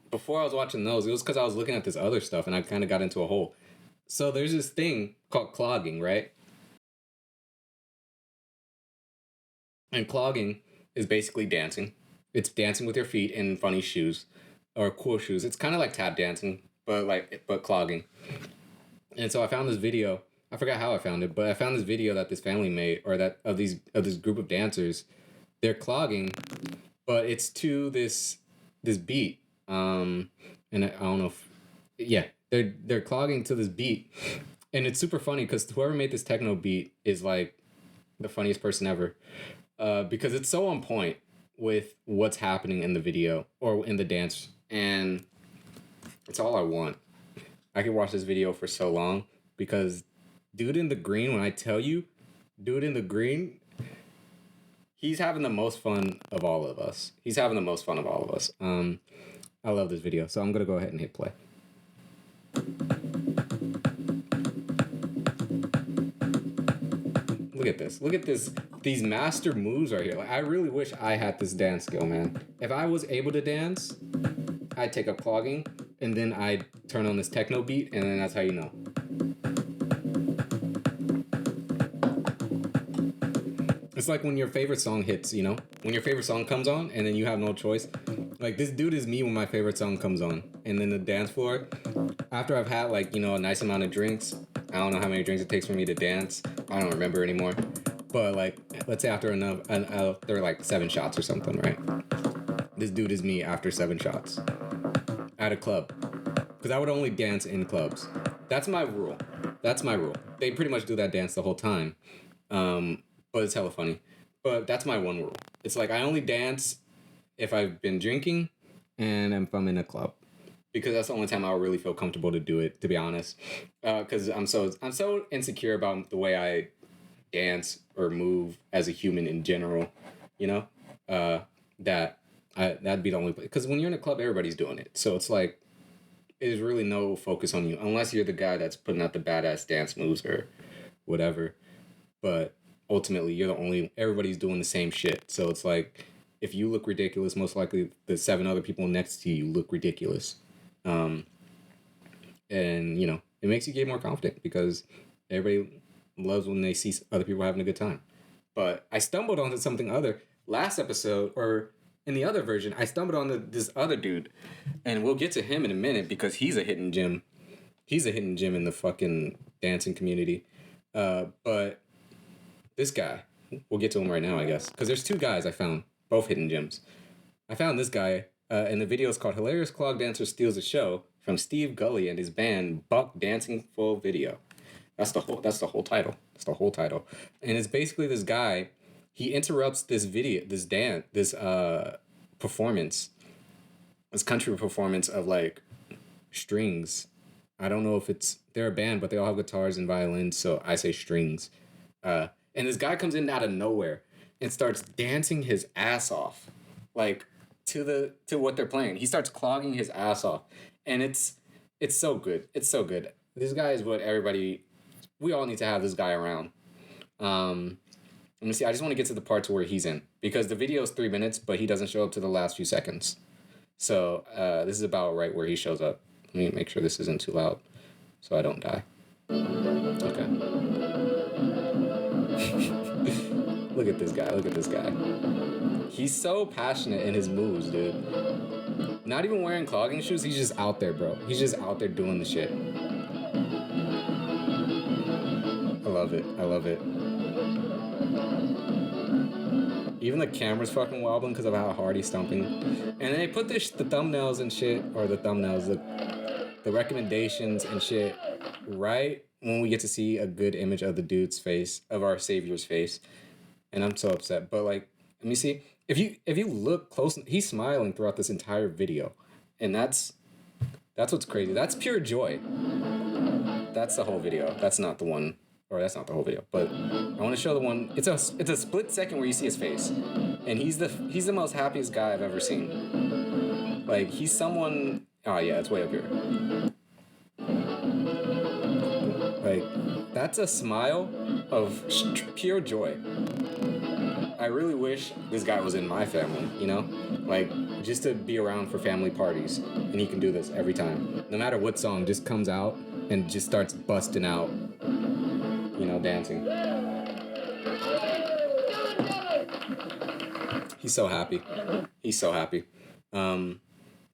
before I was watching those, it was because I was looking at this other stuff and I kind of got into a hole. So there's this thing called clogging, right? And clogging is basically dancing. It's dancing with your feet in funny shoes or cool shoes. It's kind of like tap dancing, but clogging. And so I found this video. I forgot how I found it, but I found this video that this family made, or that of this group of dancers. They're clogging, but it's to this beat. And I don't know if they're clogging to this beat, and it's super funny because whoever made this techno beat is like the funniest person ever. Because it's so on point with what's happening in the video or in the dance, and it's all I want. I could watch this video for so long because dude in the green, when I tell you, dude in the green, he's having the most fun of all of us. I love this video, so I'm gonna go ahead and hit play. Look at this. These master moves right here. Like, I really wish I had this dance skill, man. If I was able to dance, I'd take up clogging, and then I'd turn on this techno beat, and then that's how you know. It's like when your favorite song hits, when your favorite song comes on, and then you have no choice. Like, this dude is me when my favorite song comes on. And then the dance floor, after I've had, a nice amount of drinks, I don't know how many drinks it takes for me to dance. I don't remember anymore. But, let's say after there are 7 shots or something, right? This dude is me after 7 shots. At a club. Because I would only dance in clubs. That's my rule. They pretty much do that dance the whole time. But it's hella funny. But that's my one rule. It's like I only dance if I've been drinking and if I'm in a club. Because that's the only time I'll really feel comfortable to do it, to be honest. Because I'm so insecure about the way I dance or move as a human in general, that'd be the only place. Because when you're in a club, everybody's doing it. So it's like, there's really no focus on you, unless you're the guy that's putting out the badass dance moves or whatever. But ultimately, everybody's doing the same shit. So it's like, if you look ridiculous, most likely the 7 other people next to you look ridiculous. And, it makes you get more confident because everybody loves when they see other people having a good time. But I stumbled onto something other last episode, or in the other version, I stumbled on this other dude, and we'll get to him in a minute because he's a hidden gem. He's a hidden gem in the fucking dancing community. But this guy, we'll get to him right now, I guess, because there's 2 guys I found, both hidden gems. I found this guy, and the video is called "Hilarious Clog Dancer Steals a Show" from Steve Gully and his band Buck Dancing Full Video. That's the whole title. That's the whole title. And it's basically this guy, he interrupts this video, this performance, this country performance of strings. I don't know if they're a band, but they all have guitars and violins, so I say strings. And this guy comes in out of nowhere and starts dancing his ass off, to what they're playing. He starts clogging his ass off, and it's so good. It's so good. This guy is what we all need to have this guy around. Let me see. I just want to get to the parts where he's in, because the video is 3 minutes, but he doesn't show up to the last few seconds. So this is about right where he shows up. Let me make sure this isn't too loud so I don't die. Okay. Look at this guy. He's so passionate in his moves, dude. Not even wearing clogging shoes. He's just out there, bro. He's just out there doing the shit. I love it. I love it. Even the camera's fucking wobbling because of how hard he's stomping. And then they put the thumbnails and shit, or the thumbnails, the recommendations and shit, right when we get to see a good image of the dude's face, of our savior's face. And I'm so upset. But like, let me see. If you look close, he's smiling throughout this entire video. And that's what's crazy. That's pure joy. That's the whole video. That's not the one. Or that's not the whole video, but I want to show the one. It's a split second where you see his face, and he's the most happiest guy I've ever seen. Like, he's someone. Oh yeah, it's way up here. Like, that's a smile of pure joy. I really wish this guy was in my family, you know, like just to be around for family parties, and he can do this every time. No matter what song just comes out and just starts busting out. You know, dancing. He's so happy. He's so happy. I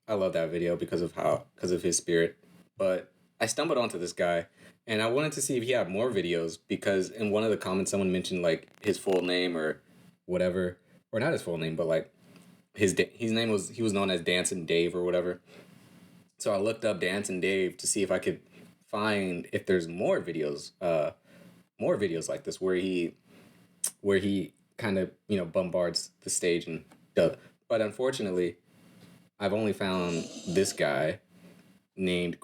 love that video because of his spirit. But I stumbled onto this guy, and I wanted to see if he had more videos, because in one of the comments someone mentioned like his full name or whatever, or not his full name, but like his name was, he was known as Dancing Dave or whatever. So I looked up Dancing Dave to see if I could find if there's more videos like this where he kind of, you know, bombards the stage and does. But unfortunately, I've only found this guy named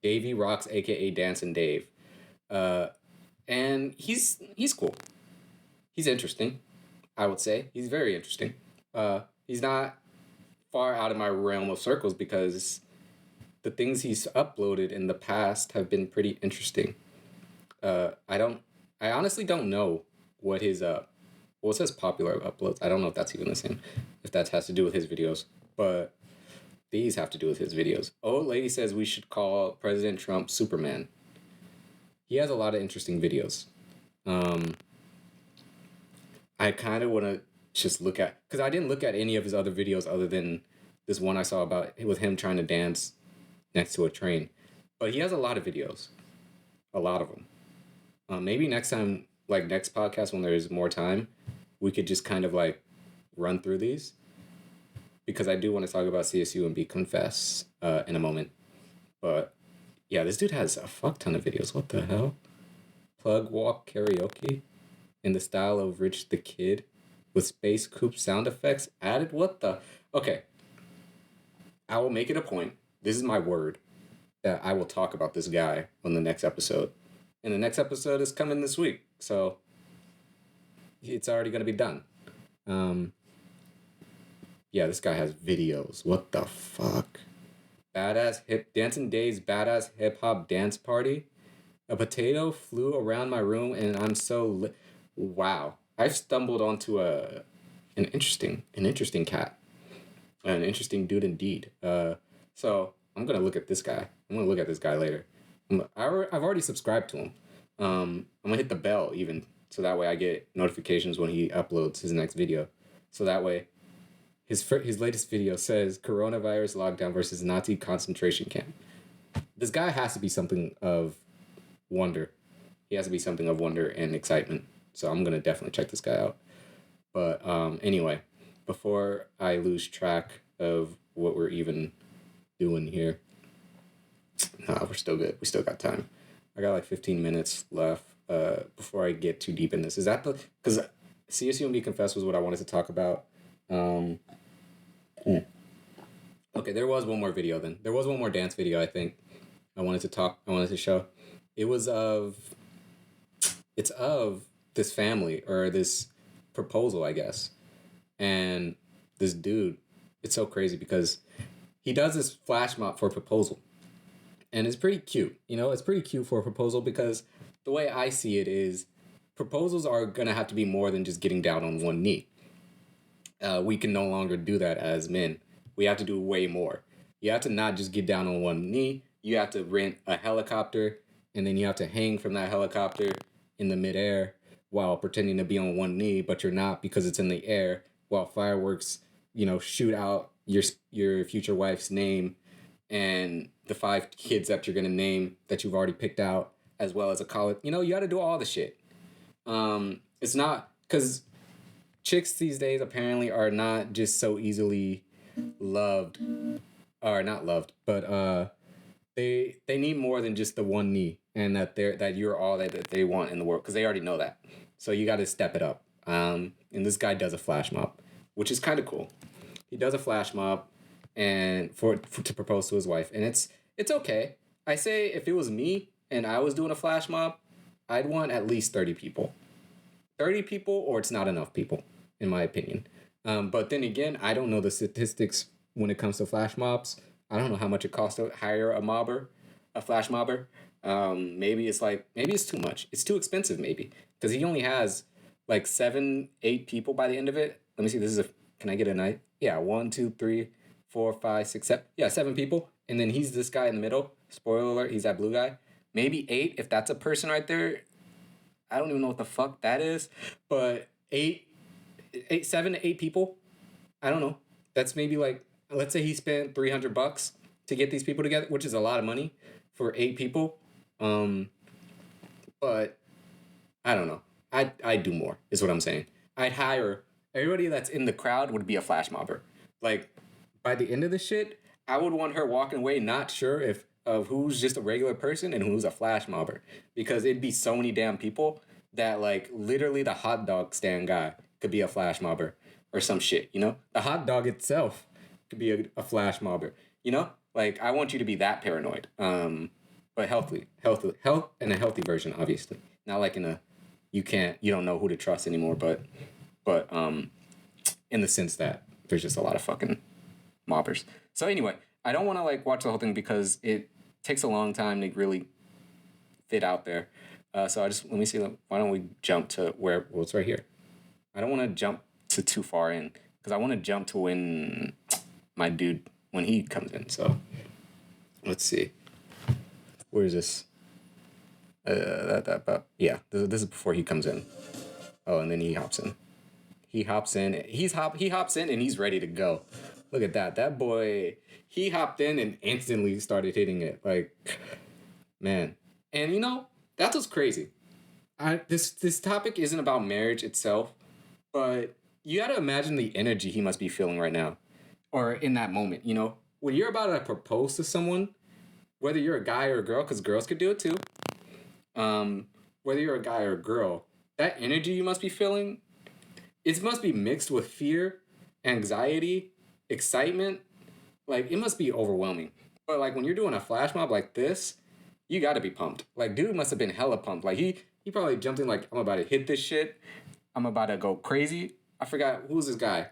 Davey Rocks, aka Dancing Dave, and he's cool. He's interesting, I would say. He's very interesting. He's not far out of my realm of circles because the things he's uploaded in the past have been pretty interesting. I honestly don't know what his well, it says popular uploads. I don't know if that's even the same, if that has to do with his videos, but these have to do with his videos. Old lady says we should call President Trump Superman. He has a lot of interesting videos. I kind of want to just look at, because I didn't look at any of his other videos other than this one I saw about with him trying to dance next to a train. But he has a lot of videos, a lot of them. Maybe next time, like next podcast when there's more time, we could just kind of like run through these, because I do want to talk about CSUMB Confess in a moment. But yeah, this dude has a fuck ton of videos. What the hell? Plug Walk Karaoke in the style of Rich the Kid with Space Coop sound effects added. What the? Okay. I will make it a point. This is my word that I will talk about this guy on the next episode. And the next episode is coming this week, so it's already going to be done. Yeah, this guy has videos. What the fuck? Dancing Dave's Badass Hip Hop Dance Party. A potato flew around my room, and I'm so wow. I've stumbled onto an interesting cat, an interesting dude indeed. So I'm gonna look at this guy. I'm gonna look at this guy later. I've already subscribed to him. I'm gonna hit the bell even, so that way I get notifications when he uploads his next video. So that way, his latest video says coronavirus lockdown versus Nazi concentration camp. This guy has to be something of wonder. He has to be something of wonder and excitement. So I'm gonna definitely check this guy out. But anyway, before I lose track of what we're even doing here. Nah, we're still good. We still got time. I got like 15 minutes left before I get too deep in this. Is that the... Because CSUMB Confess was what I wanted to talk about. Okay, there was one more video then. There was one more dance video, I think. I wanted to show. It's of this family, or this proposal, I guess. And this dude, it's so crazy because he does this flash mob for a proposal. And it's pretty cute. You know, it's pretty cute for a proposal because the way I see it is proposals are going to have to be more than just getting down on one knee. We can no longer do that as men. We have to do way more. You have to not just get down on one knee. You have to rent a helicopter, and then you have to hang from that helicopter in the midair while pretending to be on one knee, but you're not because it's in the air, while fireworks, you know, shoot out your future wife's name and the 5 kids that you're gonna name that you've already picked out, as well as a college. You know, you got to do all the shit. It's not because chicks these days apparently are not just so easily loved, or not loved, but they need more than just the one knee, and that you're all that they want in the world, because they already know that. So you got to step it up. And this guy does a flash mob, which is kind of cool. He does a flash mob, and for to propose to his wife, and it's okay. I say if it was me and I was doing a flash mob, I'd want at least 30 people. 30 people, or it's not enough people, in my opinion. But then again, I don't know the statistics when it comes to flash mobs. I don't know how much it costs to hire a flash mobber. Maybe it's too much. It's too expensive, maybe, because he only has like 7-8 people by the end of it. Let me see. Can I get a night? Yeah, 1, 2, 3, 4, 5, 6, 7. Yeah, 7 people, and then he's this guy in the middle. Spoiler alert: he's that blue guy. Maybe 8 if that's a person right there. I don't even know what the fuck that is, but 7 to 8 people. I don't know. That's maybe like, let's say he spent $300 to get these people together, which is a lot of money for 8 people. But I don't know. I'd do more, is what I'm saying. I'd hire everybody that's in the crowd would be a flash mobber. Like, by the end of the shit, I would want her walking away not sure of who's just a regular person and who's a flash mobber, because it'd be so many damn people that, like, literally the hot dog stand guy could be a flash mobber or some shit, you know? The hot dog itself could be a flash mobber, you know? Like, I want you to be that paranoid, but health in a healthy version, obviously, not like in a you don't know who to trust anymore, but in the sense that there's just a lot of fucking mobbers. So anyway, I don't want to like watch the whole thing because it takes a long time to really fit out there. So let me see. Why don't we jump to it's right here. I don't want to jump to too far in because I want to jump to when my dude, when he comes in. So let's see. Where is this? Yeah, this is before he comes in. Oh, and then he hops in. He hops in. He hops in and he's ready to go. Look at that. That boy, he hopped in and instantly started hitting it. Like, man. And you know, that's what's crazy. This topic isn't about marriage itself, but you got to imagine the energy he must be feeling right now, or in that moment. You know, when you're about to propose to someone, whether you're a guy or a girl, because girls could do it too. Whether you're a guy or a girl, that energy you must be feeling, it must be mixed with fear, anxiety, excitement. Like, it must be overwhelming. But like when you're doing a flash mob like this, you got to be pumped. Like, dude must have been hella pumped. Like he probably jumped in like, I'm about to hit this shit. I'm about to go crazy. I forgot who's this guy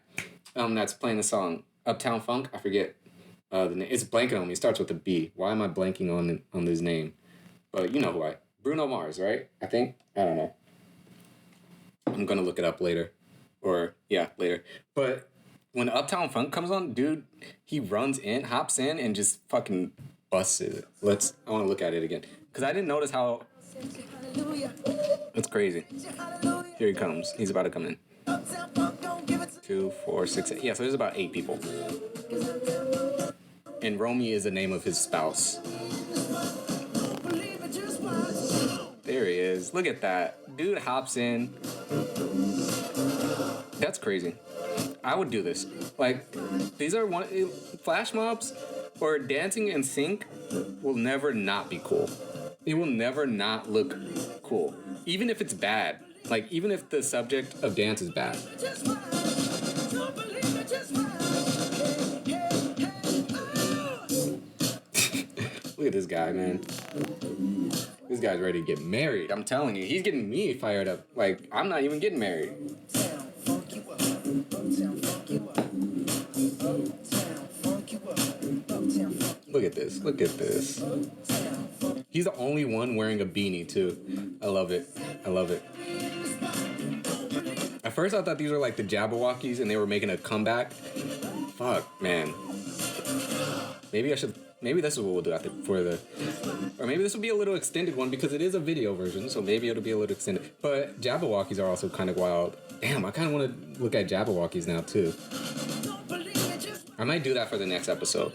that's playing the song Uptown Funk. I forget the name. It's blanking on me. It starts with a B. Why am I blanking on his name? But you know who Bruno Mars, right? I think. I don't know. I'm going to look it up later. Later. But when Uptown Funk comes on, dude, he hops in, and just fucking busts it. I want to look at it again. Because I didn't notice how... It's crazy. Here he comes. He's about to come in. 2, 4, 6, 8. Yeah, so there's about 8 people. And Romy is the name of his spouse. There he is. Look at that. Dude hops in. That's crazy. I would do this. Like, these are flash mobs or dancing in sync will never not be cool. It will never not look cool. Even if it's bad. Like, even if the subject of dance is bad. Look at this guy, man. This guy's ready to get married. I'm telling you, he's getting me fired up. Like, I'm not even getting married. Look at this. Look at this. He's the only one wearing a beanie, too. I love it. I love it. At first, I thought these were like the Jabbawockeez and they were making a comeback. Fuck, man. Maybe this is what we'll do or maybe this will be a little extended one because it is a video version, so maybe it'll be a little extended. But Jabbawockeez are also kind of wild. Damn, I kind of want to look at Jabbawockeez now, too. I might do that for the next episode.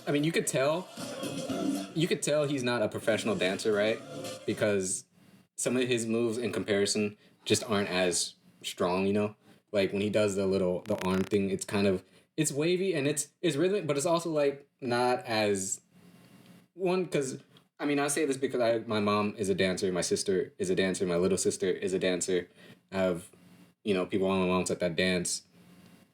I mean, you could tell he's not a professional dancer, right? Because some of his moves in comparison just aren't as strong, you know? Like when he does the arm thing, it's wavy and it's rhythmic, but it's also like not as because I mean, I say this because my mom is a dancer, my sister is a dancer, my little sister is a dancer. I have, people on my mom's that dance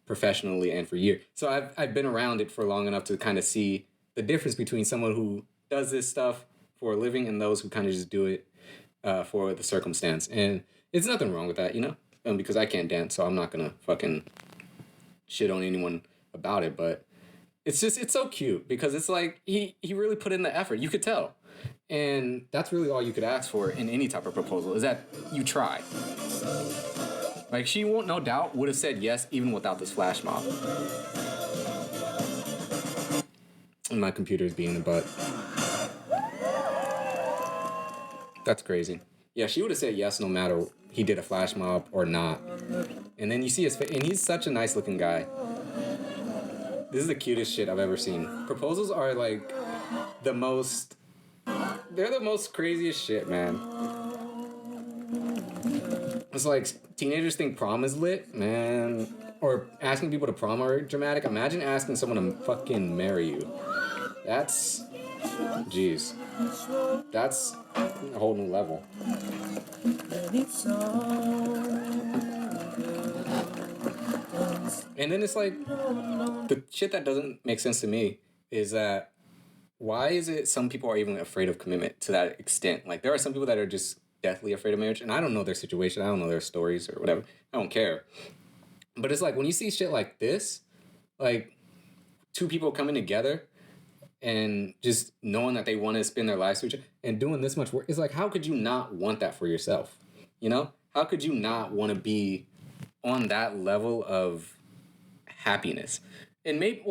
professionally and for years. So I've been around it for long enough to kind of see the difference between someone who does this stuff for a living and those who kind of just do it for the circumstance. And it's nothing wrong with that, because I can't dance, so I'm not gonna fucking shit on anyone about it. But it's so cute because it's like he really put in the effort. You could tell. And that's really all you could ask for in any type of proposal is that you try. Like she won't, no doubt, would have said yes even without this flash mob. And my computer is being a butt. That's crazy. Yeah, she would have said yes no matter he did a flash mob or not. And then you see his face, and he's such a nice looking guy. This is the cutest shit I've ever seen. Proposals are like they're the most craziest shit, man. It's like teenagers think prom is lit, man. Or asking people to prom are dramatic. Imagine asking someone to fucking marry you. That's a whole new level. And then it's like, the shit that doesn't make sense to me is that why is it some people are even afraid of commitment to that extent? Like, there are some people that are just deathly afraid of marriage, and I don't know their situation, I don't know their stories or whatever. I don't care. But it's like, when you see shit like this, like, two people coming together and just knowing that they want to spend their lives with each other and doing this much work, it's like, how could you not want that for yourself? How could you not want to be on that level of happiness? And maybe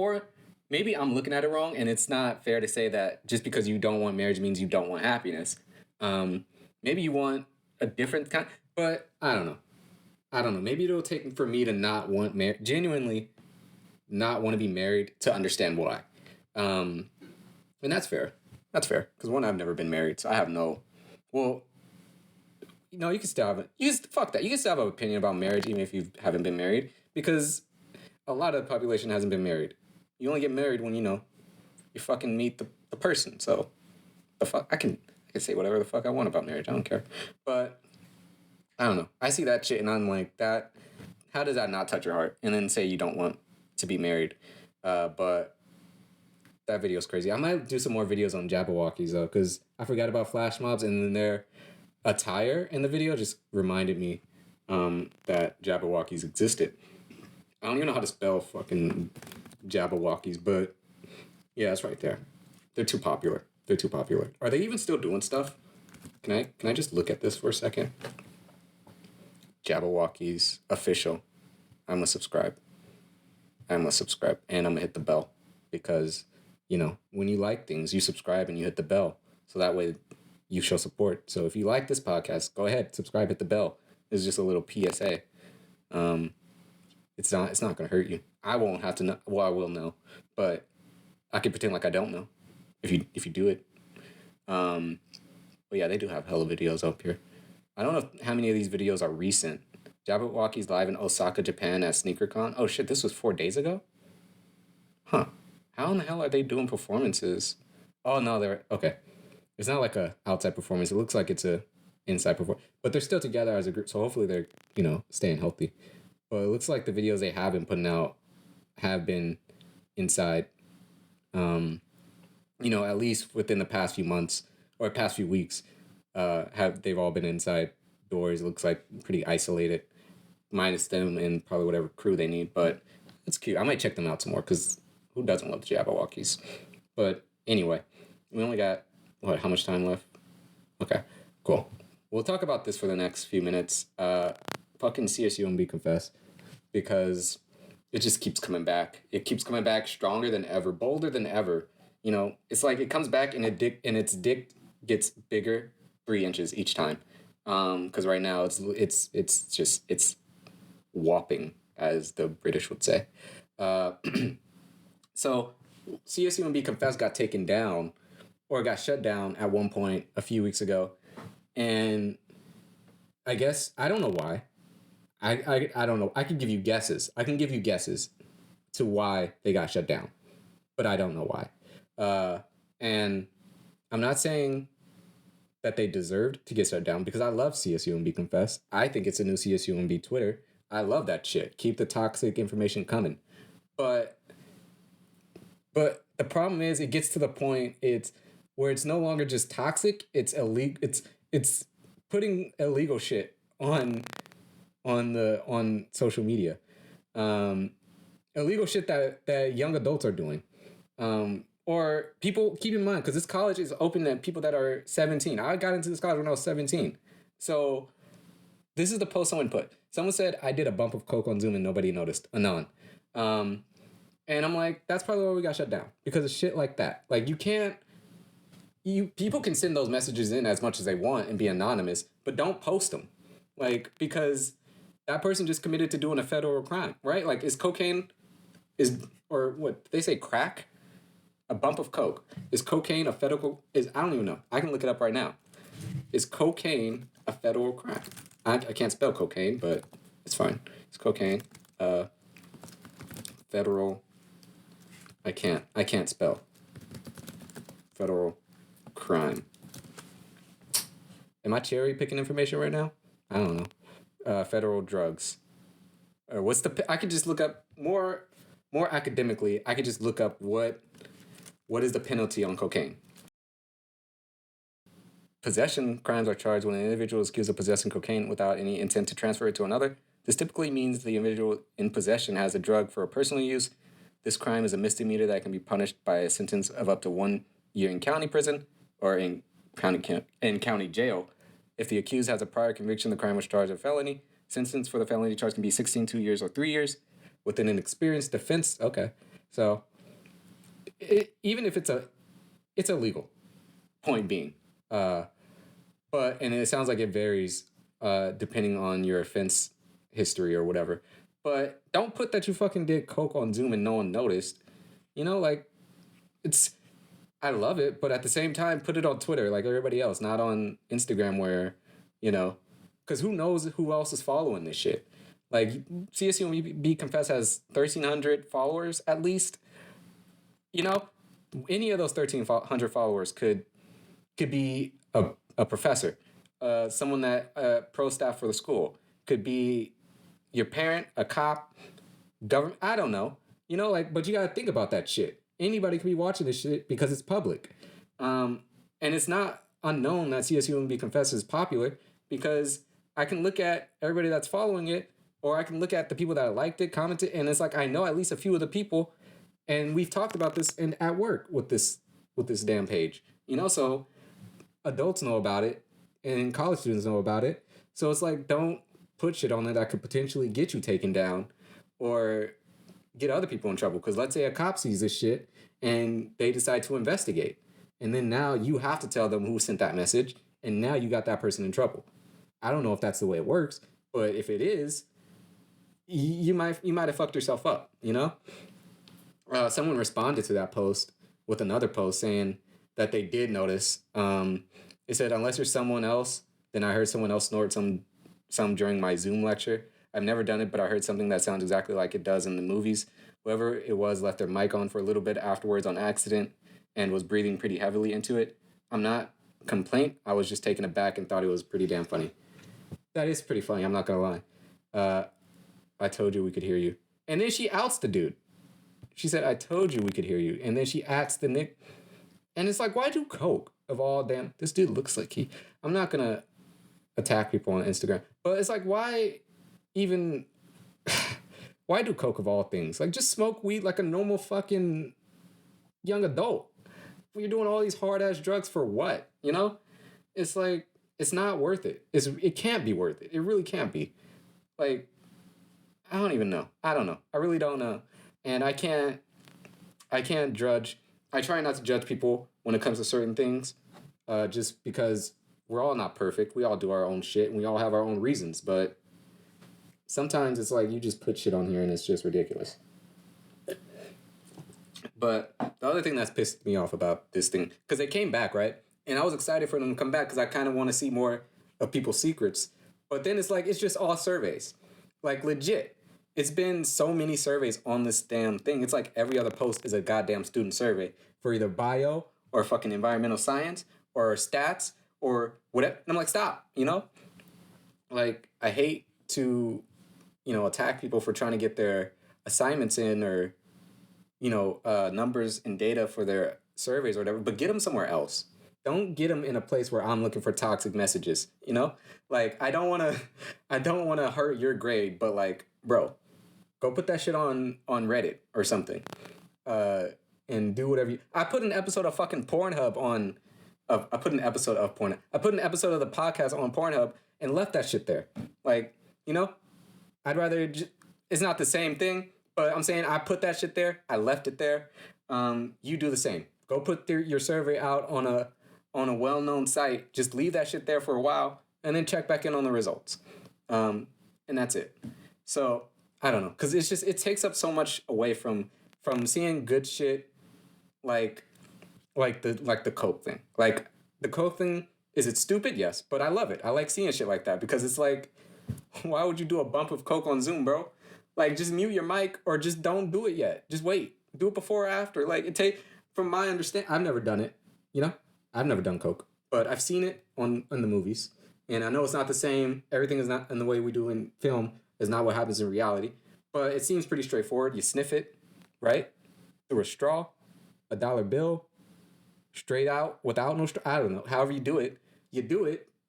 I'm looking at it wrong, and it's not fair to say that just because you don't want marriage means you don't want happiness. Maybe you want a different kind, but I don't know. Maybe it'll take for me to not want genuinely not want to be married to understand why. And that's fair. That's fair. Because one, I've never been married, so I have you can still have fuck that. You can still have an opinion about marriage even if you haven't been married, because a lot of the population hasn't been married. You only get married when, you fucking meet the person. So the fuck, I can say whatever the fuck I want about marriage. I don't care. But I don't know. I see that shit and I'm like, how does that not touch your heart? And then say you don't want to be married. But that video's crazy. I might do some more videos on Jabbawockeez though, because I forgot about flash mobs, and then their attire in the video just reminded me that Jabbawockeez existed. I don't even know how to spell fucking Jabbawockeez, but yeah, it's right there. They're too popular. Are they even still doing stuff? Can I just look at this for a second? Jabbawockeez official. I'm gonna subscribe. And I'm gonna hit the bell, because when you like things, you subscribe and you hit the bell, so that way you show support. So if you like this podcast, go ahead, subscribe, hit the bell. This is just a little PSA. It's not gonna hurt you. I won't have to know. Well, I will know, but I can pretend like I don't know if you do it. But yeah, they do have hella videos up here. I don't know how many of these videos are recent. Jabbawockeez live in Osaka, Japan at SneakerCon. Oh shit, this was 4 days ago? Huh. How in the hell are they doing performances? Oh no, they're okay. It's not like a outside performance. It looks like it's a inside performance. But they're still together as a group, so hopefully they're, staying healthy. But it looks like the videos they have been putting out have been inside. At least within the past few months or past few weeks, they've all been inside doors. It looks like pretty isolated, minus them and probably whatever crew they need. But it's cute. I might check them out some more, because who doesn't love the Jabbawockeez? But anyway, we only got how much time left? Okay, cool. We'll talk about this for the next few minutes. Fucking CSUMB Confess, because it just keeps coming back. It keeps coming back stronger than ever, bolder than ever. It's like it comes back and its dick gets bigger 3 inches each time. Because right now it's whopping, as the British would say. So CSUMB Confess got taken down, or got shut down at one point a few weeks ago, and I guess I don't know why. I don't know. I can give you guesses. To why they got shut down, but I don't know why. And I'm not saying that they deserved to get shut down, because I love CSUMB Confess. I think it's a new CSUMB Twitter. I love that shit. Keep the toxic information coming. But the problem is, it gets to the point where it's no longer just toxic. It's illegal. It's putting illegal shit on social media. Illegal shit that young adults are doing. Or people, keep in mind, because this college is open to people that are 17. I got into this college when I was 17. So this is the post someone put. Someone said, I did a bump of coke on Zoom and nobody noticed. Anon. And I'm like, that's probably why we got shut down. Because of shit like that. Like, people can send those messages in as much as they want and be anonymous, but don't post them. Like, because that person just committed to doing a federal crime, right? Like, or what, they say crack? A bump of coke. Is cocaine a federal, I don't even know. I can look it up right now. Is cocaine a federal crime? I can't spell cocaine, but it's fine. It's cocaine. Federal. I can't spell. Federal crime. Am I cherry picking information right now? I don't know. Federal drugs. Or I could just look up more academically. I could just look up what is the penalty on cocaine. Possession crimes are charged when an individual is accused of possessing cocaine without any intent to transfer it to another. This typically means the individual in possession has a drug for personal use. This crime is a misdemeanor that can be punished by a sentence of up to 1 year in county prison or in county jail. If the accused has a prior conviction, the crime was charged as a felony. Sentence for the felony charge can be 16, 2 years, or 3 years. Within an experienced defense, okay. So even if it's illegal, point being. And it sounds like it varies depending on your offense history or whatever. But don't put that you fucking did coke on Zoom and no one noticed. You know, like, I love it, but at the same time, put it on Twitter like everybody else, not on Instagram where, because who knows who else is following this shit. Like, CSUMB Confess has 1,300 followers at least. Any of those 1,300 followers could be a professor, someone that pro staff for the school, could be your parent, a cop, government. I don't know. But you gotta think about that shit. Anybody could be watching this shit because it's public, and it's not unknown that CSUMB Confess is popular, because I can look at everybody that's following it, or I can look at the people that liked it, commented, and it's like I know at least a few of the people. And we've talked about this at work with this damn page, so adults know about it and college students know about it. So it's like, don't put shit on it that could potentially get you taken down or get other people in trouble. Because let's say a cop sees this shit and they decide to investigate. And then now you have to tell them who sent that message. And now you got that person in trouble. I don't know if that's the way it works, but if it is, you might have fucked yourself up, Someone responded to that post with another post saying that they did notice. It said, unless you're someone else, then I heard someone else snort some during my Zoom lecture. I've never done it, but I heard something that sounds exactly like it does in the movies. Whoever it was left their mic on for a little bit afterwards on accident and was breathing pretty heavily into it. I'm not complaint. I was just taken aback and thought it was pretty damn funny. That is pretty funny. I'm not going to lie. I told you we could hear you. And then she outs the dude. She said, I told you we could hear you. And then she adds the nick. And it's like, why do coke of all damn... This dude looks like I'm not going to attack people on Instagram. But it's like, why even... why do coke of all things? Like, just smoke weed like a normal fucking young adult. You're doing all these hard-ass drugs for what? It's like, it's not worth it. It can't be worth it. It really can't be. Like, I don't even know. I don't know. I really don't know. And I can't judge. I try not to judge people when it comes to certain things, just because we're all not perfect. We all do our own shit and we all have our own reasons, but sometimes it's like you just put shit on here and it's just ridiculous. But the other thing that's pissed me off about this thing, because they came back, right? And I was excited for them to come back because I kind of want to see more of people's secrets. But then it's like, it's just all surveys. Like, legit. It's been so many surveys on this damn thing. It's like every other post is a goddamn student survey for either bio or fucking environmental science or stats or whatever. And I'm like, stop, you know? Like, I hate to, you know, attack people for trying to get their assignments in or, you know, numbers and data for their surveys or whatever, but get them somewhere else. Don't get them in a place where I'm looking for toxic messages, you know? Like, I don't want to hurt your grade, but like, bro, go put that shit on Reddit or something. And do whatever I put an episode of fucking Pornhub on, I put an episode of the podcast on Pornhub and left that shit there. Like, you know, I'd rather, it's not the same thing, but I'm saying I put that shit there. I left it there. You do the same. Go put your survey out on a well-known site. Just leave that shit there for a while and then check back in on the results. And that's it. So I don't know, because it's just, it takes up so much away from seeing good shit, like the Coke thing. Like, the Coke thing, is it stupid? Yes, but I love it. I like seeing shit like that because it's like, why would you do a bump of Coke on Zoom, bro? Like, just mute your mic or just don't do it yet. Just wait. Do it before or after. Like, from my understanding, I've never done it, you know? I've never done Coke, but I've seen it in the movies. And I know it's not the same. Everything is not in the way we do in film is not what happens in reality. But it seems pretty straightforward. You sniff it, right? Through a straw, a dollar bill, straight out, without no straw. I don't know. However you do it,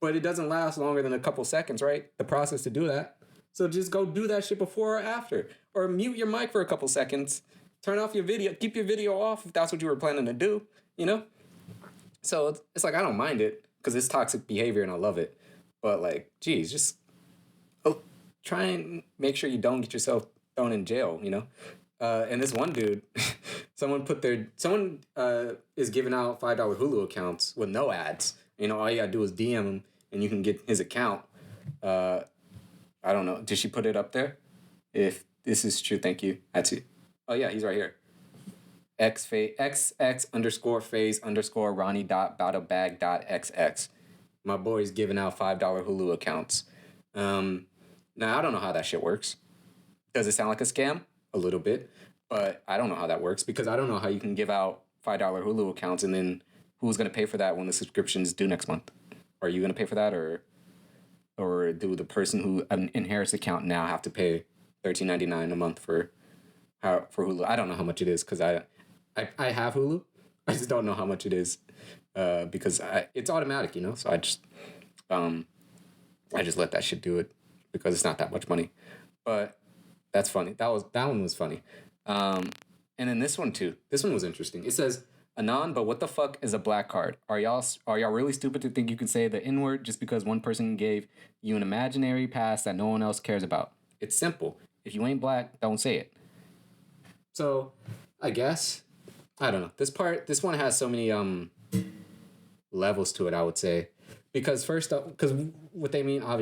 but it doesn't last longer than a couple seconds, right? The process to do that. So just go do that shit before or after. Or mute your mic for a couple seconds. Turn off your video. Keep your video off if that's what you were planning to do, you know? So it's like, I don't mind it because it's toxic behavior and I love it. But like, geez, just try and make sure you don't get yourself thrown in jail, you know? And this one dude, someone is giving out $5 Hulu accounts with no ads. You know, all you gotta do is DM him and you can get his account. I don't know. Did she put it up there? If this is true, thank you. That's it. Oh yeah, he's right here. XX_phase_Ronnie.battlebag.xx. My boy's giving out $5 Hulu accounts. Now I don't know how that shit works. Does it sound like a scam? A little bit, but I don't know how that works because I don't know how you can give out $5 Hulu accounts and then who's gonna pay for that when the subscription's due next month? Are you gonna pay for that, or do the person who inherits the account now have to pay $13.99 a month for Hulu? I don't know how much it is because I have Hulu. I just don't know how much it is because it's automatic, you know. So I just let that shit do it because it's not that much money. But that's funny. That one was funny. And then this one too. This one was interesting. It says, Anon, but what the fuck is a black card? Are y'all really stupid to think you can say the N-word just because one person gave you an imaginary pass that no one else cares about? It's simple. If you ain't black, don't say it. So, I guess, I don't know. This one has so many levels to it, I would say. Because first up, because what they mean by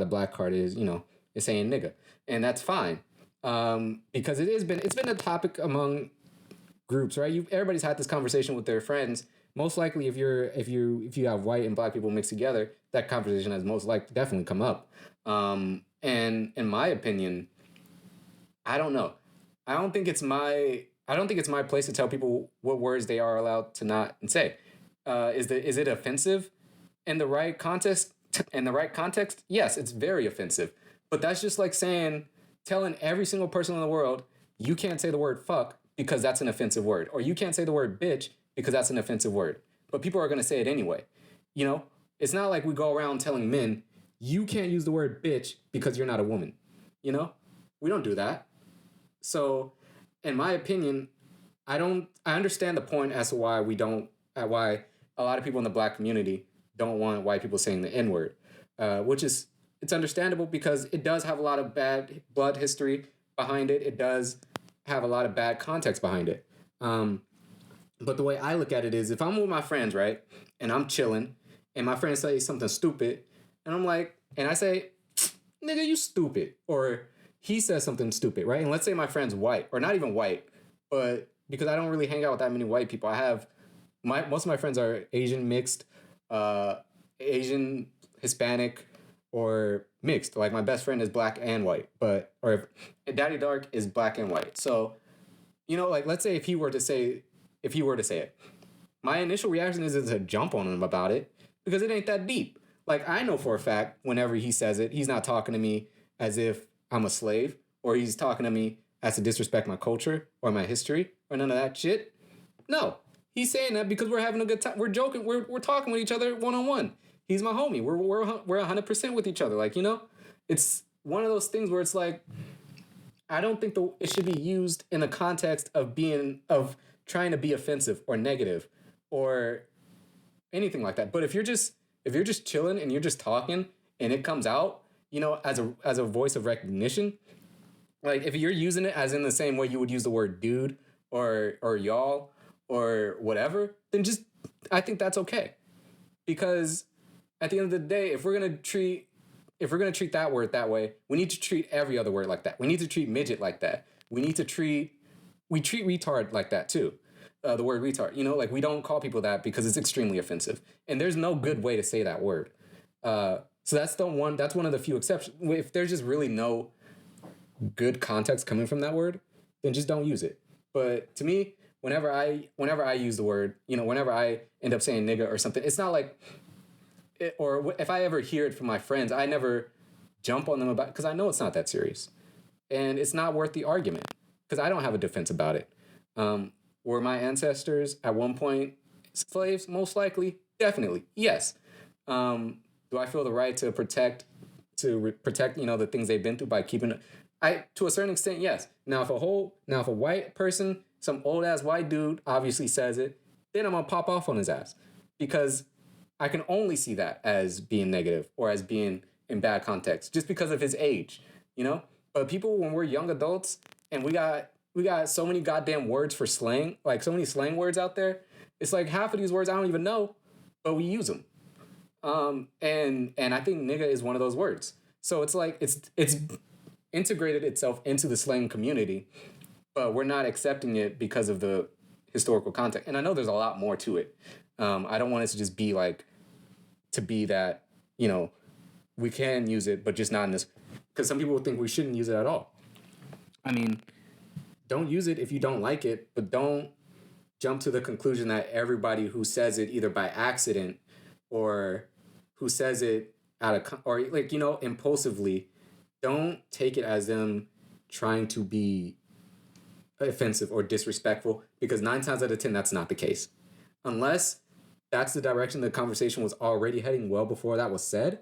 the black card is, you know, it's saying nigga. And that's fine. Because it's been a topic among groups, right? Everybody's had this conversation with their friends. Most likely, if you have white and black people mixed together, that conversation has most likely definitely come up. And in my opinion, I don't know. I don't think it's my place to tell people what words they are allowed to not say. Is it offensive in the right context? In the right context, yes, it's very offensive. But that's just like telling every single person in the world, you can't say the word fuck because that's an offensive word. Or you can't say the word bitch because that's an offensive word. But people are going to say it anyway. You know, it's not like we go around telling men, you can't use the word bitch because you're not a woman. You know, we don't do that. So, in my opinion, I understand the point as to why why a lot of people in the black community don't want white people saying the N-word, which is, it's understandable because it does have a lot of bad blood history behind it. It does have a lot of bad context behind it. But the way I look at it is if I'm with my friends, right, and I'm chilling and my friend says something stupid, and I'm like, and I say, nigga, you stupid. Or he says something stupid, right? And let's say my friend's white, or not even white, but because I don't really hang out with that many white people, I have most of my friends are Asian mixed, Asian, Hispanic, or mixed. Like my best friend is black and white, or if Daddy Dark is black and white. So, you know, like let's say if he were to say it, my initial reaction isn't to jump on him about it because it ain't that deep. Like I know for a fact whenever he says it, he's not talking to me as if I'm a slave, or he's talking to me as to disrespect my culture or my history or none of that shit. No. He's saying that because we're having a good time. We're joking. We're talking with each other one-on-one. He's my homie. We're 100% with each other. Like, you know, it's one of those things where it's like, I don't think it should be used in the context of trying to be offensive or negative or anything like that. But if you're just chilling and you're just talking and it comes out, you know, as a voice of recognition, like if you're using it as in the same way you would use the word dude or y'all or whatever, then I think that's okay. Because at the end of the day, if we're gonna treat that word that way, we need to treat every other word like that. We need to treat midget like that. We treat retard like that too. The word retard, you know, like we don't call people that because it's extremely offensive, and there's no good way to say that word. So that's one of the few exceptions. If there's just really no good context coming from that word, then just don't use it. But to me, whenever I use the word, you know, whenever I end up saying nigga or something, it's not like, or if I ever hear it from my friends, I never jump on them about, because I know it's not that serious. And it's not worth the argument, because I don't have a defense about it. Were my ancestors at one point slaves? Most likely, definitely, yes. Do I feel the right to protect, you know, the things they've been through by keeping to a certain extent, yes. Now, if a white person, some old ass white dude obviously says it, then I'm gonna pop off on his ass, because I can only see that as being negative or as being in bad context just because of his age, you know. But people, when we're young adults and we got so many goddamn words for slang, like so many slang words out there, it's like half of these words I don't even know, but we use them. And I think nigga is one of those words. So it's like it's integrated itself into the slang community, but we're not accepting it because of the historical context. And I know there's a lot more to it. I don't want it to just be like, to be that, you know, we can use it, but just not in this, because some people think we shouldn't use it at all. I mean, don't use it if you don't like it, but don't jump to the conclusion that everybody who says it either by accident or who says it or like, you know, impulsively, don't take it as them trying to be offensive or disrespectful, because 9 times out of 10, that's not the case. Unless that's the direction the conversation was already heading well before that was said,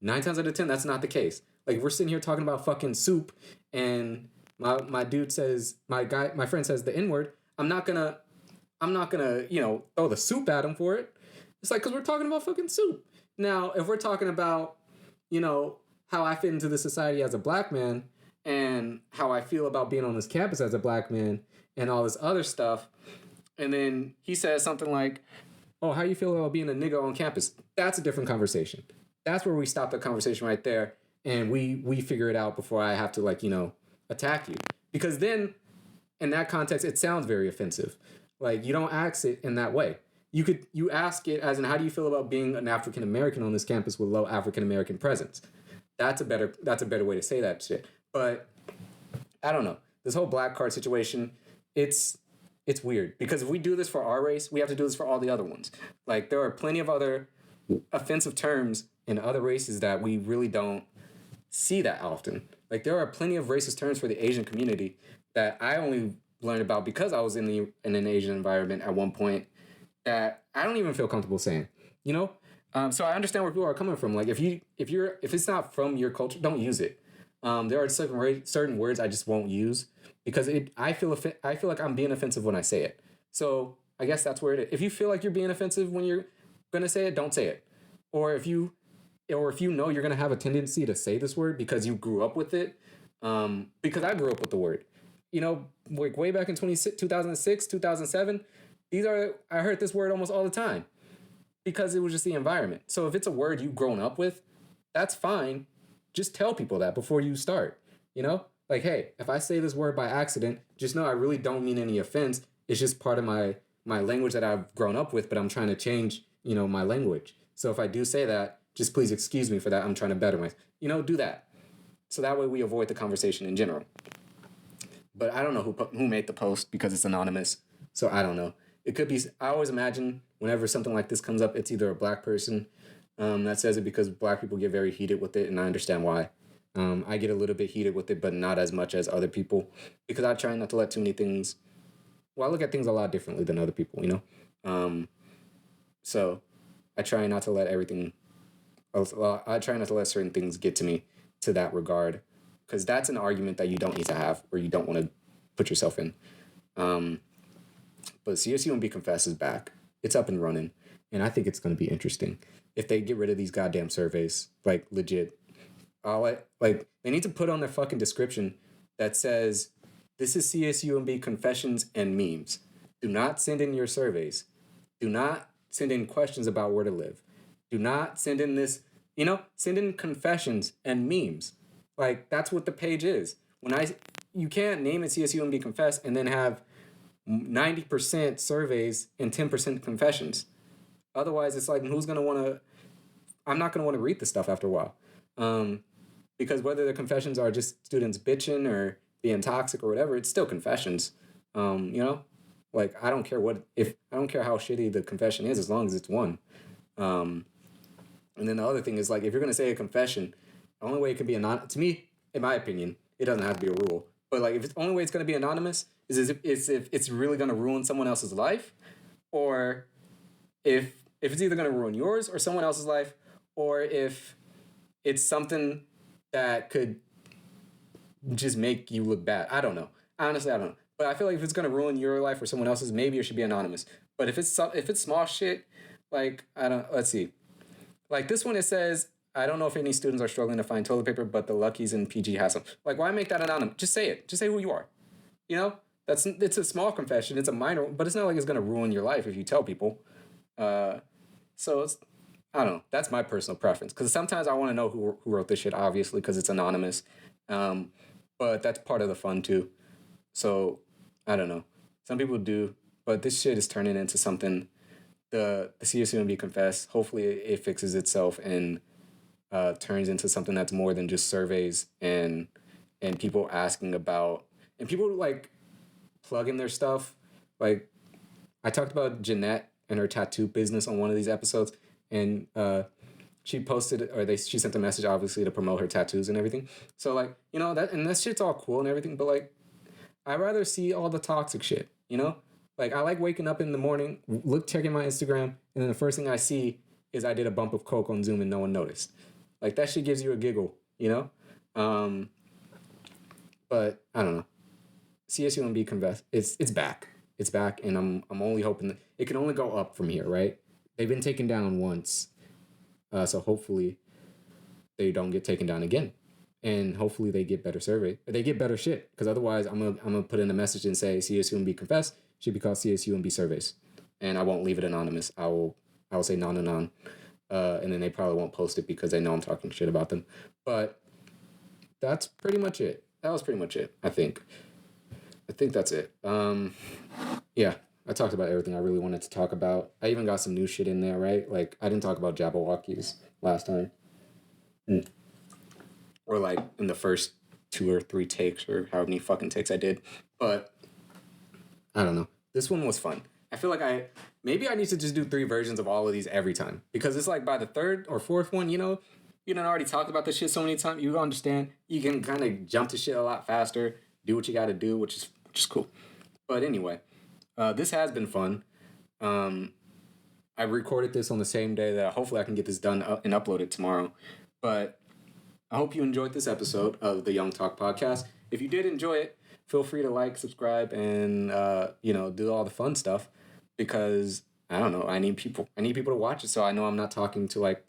9 times out of 10, that's not the case. Like if we're sitting here talking about fucking soup and my dude says, my friend says the N-word, I'm not gonna, you know, throw the soup at him for it. It's like, because we're talking about fucking soup. Now, if we're talking about, you know, how I fit into the society as a black man and how I feel about being on this campus as a black man and all this other stuff, and then he says something like, oh, how you feel about being a nigga on campus? That's a different conversation. That's where we stop the conversation right there, and we figure it out before I have to, like, you know, attack you. Because then, in that context, it sounds very offensive. Like, you don't ask it in that way. You ask it as in, how do you feel about being an African American on this campus with low African American presence? That's a better way to say that shit. But I don't know. This whole black card situation, it's weird, because if we do this for our race, we have to do this for all the other ones. Like, there are plenty of other offensive terms in other races that we really don't see that often. Like, there are plenty of racist terms for the Asian community that I only learned about because I was in an Asian environment at one point that I don't even feel comfortable saying, you know? So I understand where people are coming from. Like, if it's not from your culture, don't use it. There are certain words I just won't use because I feel like I'm being offensive when I say it. So I guess that's where it is. If you feel like you're being offensive when you're gonna say it, don't say it. Or if you know you're gonna have a tendency to say this word because you grew up with it, because I grew up with the word. You know, like way back in 2006, 2007, I heard this word almost all the time. because it was just the environment. So if it's a word you've grown up with, that's fine. Just tell people that before you start, you know? Like, hey, if I say this word by accident, just know I really don't mean any offense. It's just part of my language that I've grown up with, but I'm trying to change, you know, my language. So if I do say that, just please excuse me for that. I'm trying to better myself. You know, do that. So that way we avoid the conversation in general. But I don't know who made the post because it's anonymous. So I don't know. It could be, I always imagine whenever something like this comes up, it's either a black person that says it, because black people get very heated with it, and I understand why. I get a little bit heated with it, but not as much as other people, because I try not to let too many things, well, I look at things a lot differently than other people, you know? So I try not to let everything, I try not to let certain things get to me to that regard, because that's an argument that you don't need to have, or you don't want to put yourself in. But CSUMB Confess is back. It's up and running, and I think it's going to be interesting. If they get rid of these goddamn surveys, like, legit, like, they need to put on their fucking description that says, this is CSUMB Confessions and Memes. Do not send in your surveys. Do not send in questions about where to live. Do not send in this, you know, send in confessions and memes. Like, that's what the page is. You can't name it CSUMB Confess and then have 90% surveys and 10% confessions. Otherwise, it's like, who's going to want to... I'm not going to want to read this stuff after a while. Because whether the confessions are just students bitching or being toxic or whatever, it's still confessions. You know? Like, I don't care I don't care how shitty the confession is, as long as it's one. And then the other thing is, like, if you're going to say a confession, the only way it can be anonymous, to me, in my opinion, it doesn't have to be a rule. But, like, if it's the only way it's going to be anonymous is if it's really going to ruin someone else's life, or if it's either going to ruin yours or someone else's life, or if it's something that could just make you look bad. I don't know. Honestly, I don't know. But I feel like if it's going to ruin your life or someone else's, maybe it should be anonymous. But if it's small shit, like, let's see. Like this one, it says, I don't know if any students are struggling to find toilet paper, but the Luckies in PG has some. Like, why make that anonymous? Just say it. Just say who you are. You know? It's a small confession. It's a minor, but it's not like it's going to ruin your life if you tell people. So it's, I don't know. That's my personal preference. Because sometimes I want to know who wrote this shit, obviously, because it's anonymous. But that's part of the fun, too. So, I don't know. Some people do. But this shit is turning into something. The CSUMB Confess, hopefully it fixes itself and turns into something that's more than just surveys and people asking about... And people, like, plug in their stuff. Like, I talked about Jeanette and her tattoo business on one of these episodes. And she posted, she sent a message, obviously, to promote her tattoos and everything. So, like, you know, that shit's all cool and everything, but, like, I'd rather see all the toxic shit, you know? Like, I like waking up in the morning, checking my Instagram, and then the first thing I see is I did a bump of coke on Zoom and no one noticed. Like, that shit gives you a giggle, you know? But, I don't know. CSUMB Confess, it's back. It's back, and I'm only hoping that it can only go up from here, right? They've been taken down once, so hopefully they don't get taken down again, and hopefully they get better survey. They get better shit, because otherwise I'm gonna put in a message and say CSUMB Confess should be called CSUMB Surveys, and I won't leave it anonymous. I will say non, and then they probably won't post it because they know I'm talking shit about them. But that's pretty much it. That was pretty much it. I think that's it. Yeah. I talked about everything I really wanted to talk about. I even got some new shit in there, right? Like, I didn't talk about Jabbawockeez last time. Or, like, in the first 2 or 3 takes, or however many fucking takes I did. But, I don't know. This one was fun. I feel like maybe I need to just do 3 versions of all of these every time. Because it's like, by the 3rd or 4th one, you know, you done already talked about this shit so many times, you understand. You can kind of jump to shit a lot faster, do what you got to do, which is cool. But anyway... this has been fun. I recorded this on the same day that hopefully I can get this done and upload it tomorrow. But I hope you enjoyed this episode of the Young Talk Podcast. If you did enjoy it, feel free to like, subscribe, and do all the fun stuff, because I don't know, I need people to watch it, so I know I'm not talking to, like,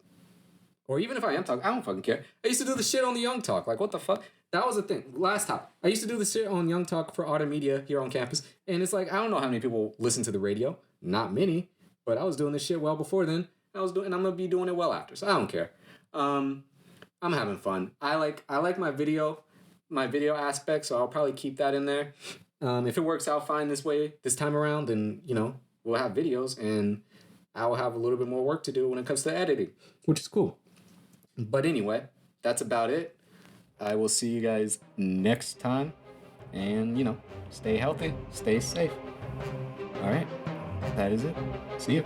or even if I am talking, I don't fucking care. I used to do the shit on the Young Talk. Like, what the fuck? That was the thing. Last time, I used to do the shit on Young Talk for Auto Media here on campus. And it's like, I don't know how many people listen to the radio. Not many. But I was doing this shit well before then. and I'm gonna be doing it well after. So I don't care. I'm having fun. I like my video aspect, so I'll probably keep that in there. If it works out fine this time around, then we'll have videos, and I will have a little bit more work to do when it comes to editing, which is cool. But anyway, that's about it. I will see you guys next time, and stay healthy, stay safe. All right, that is it. See you.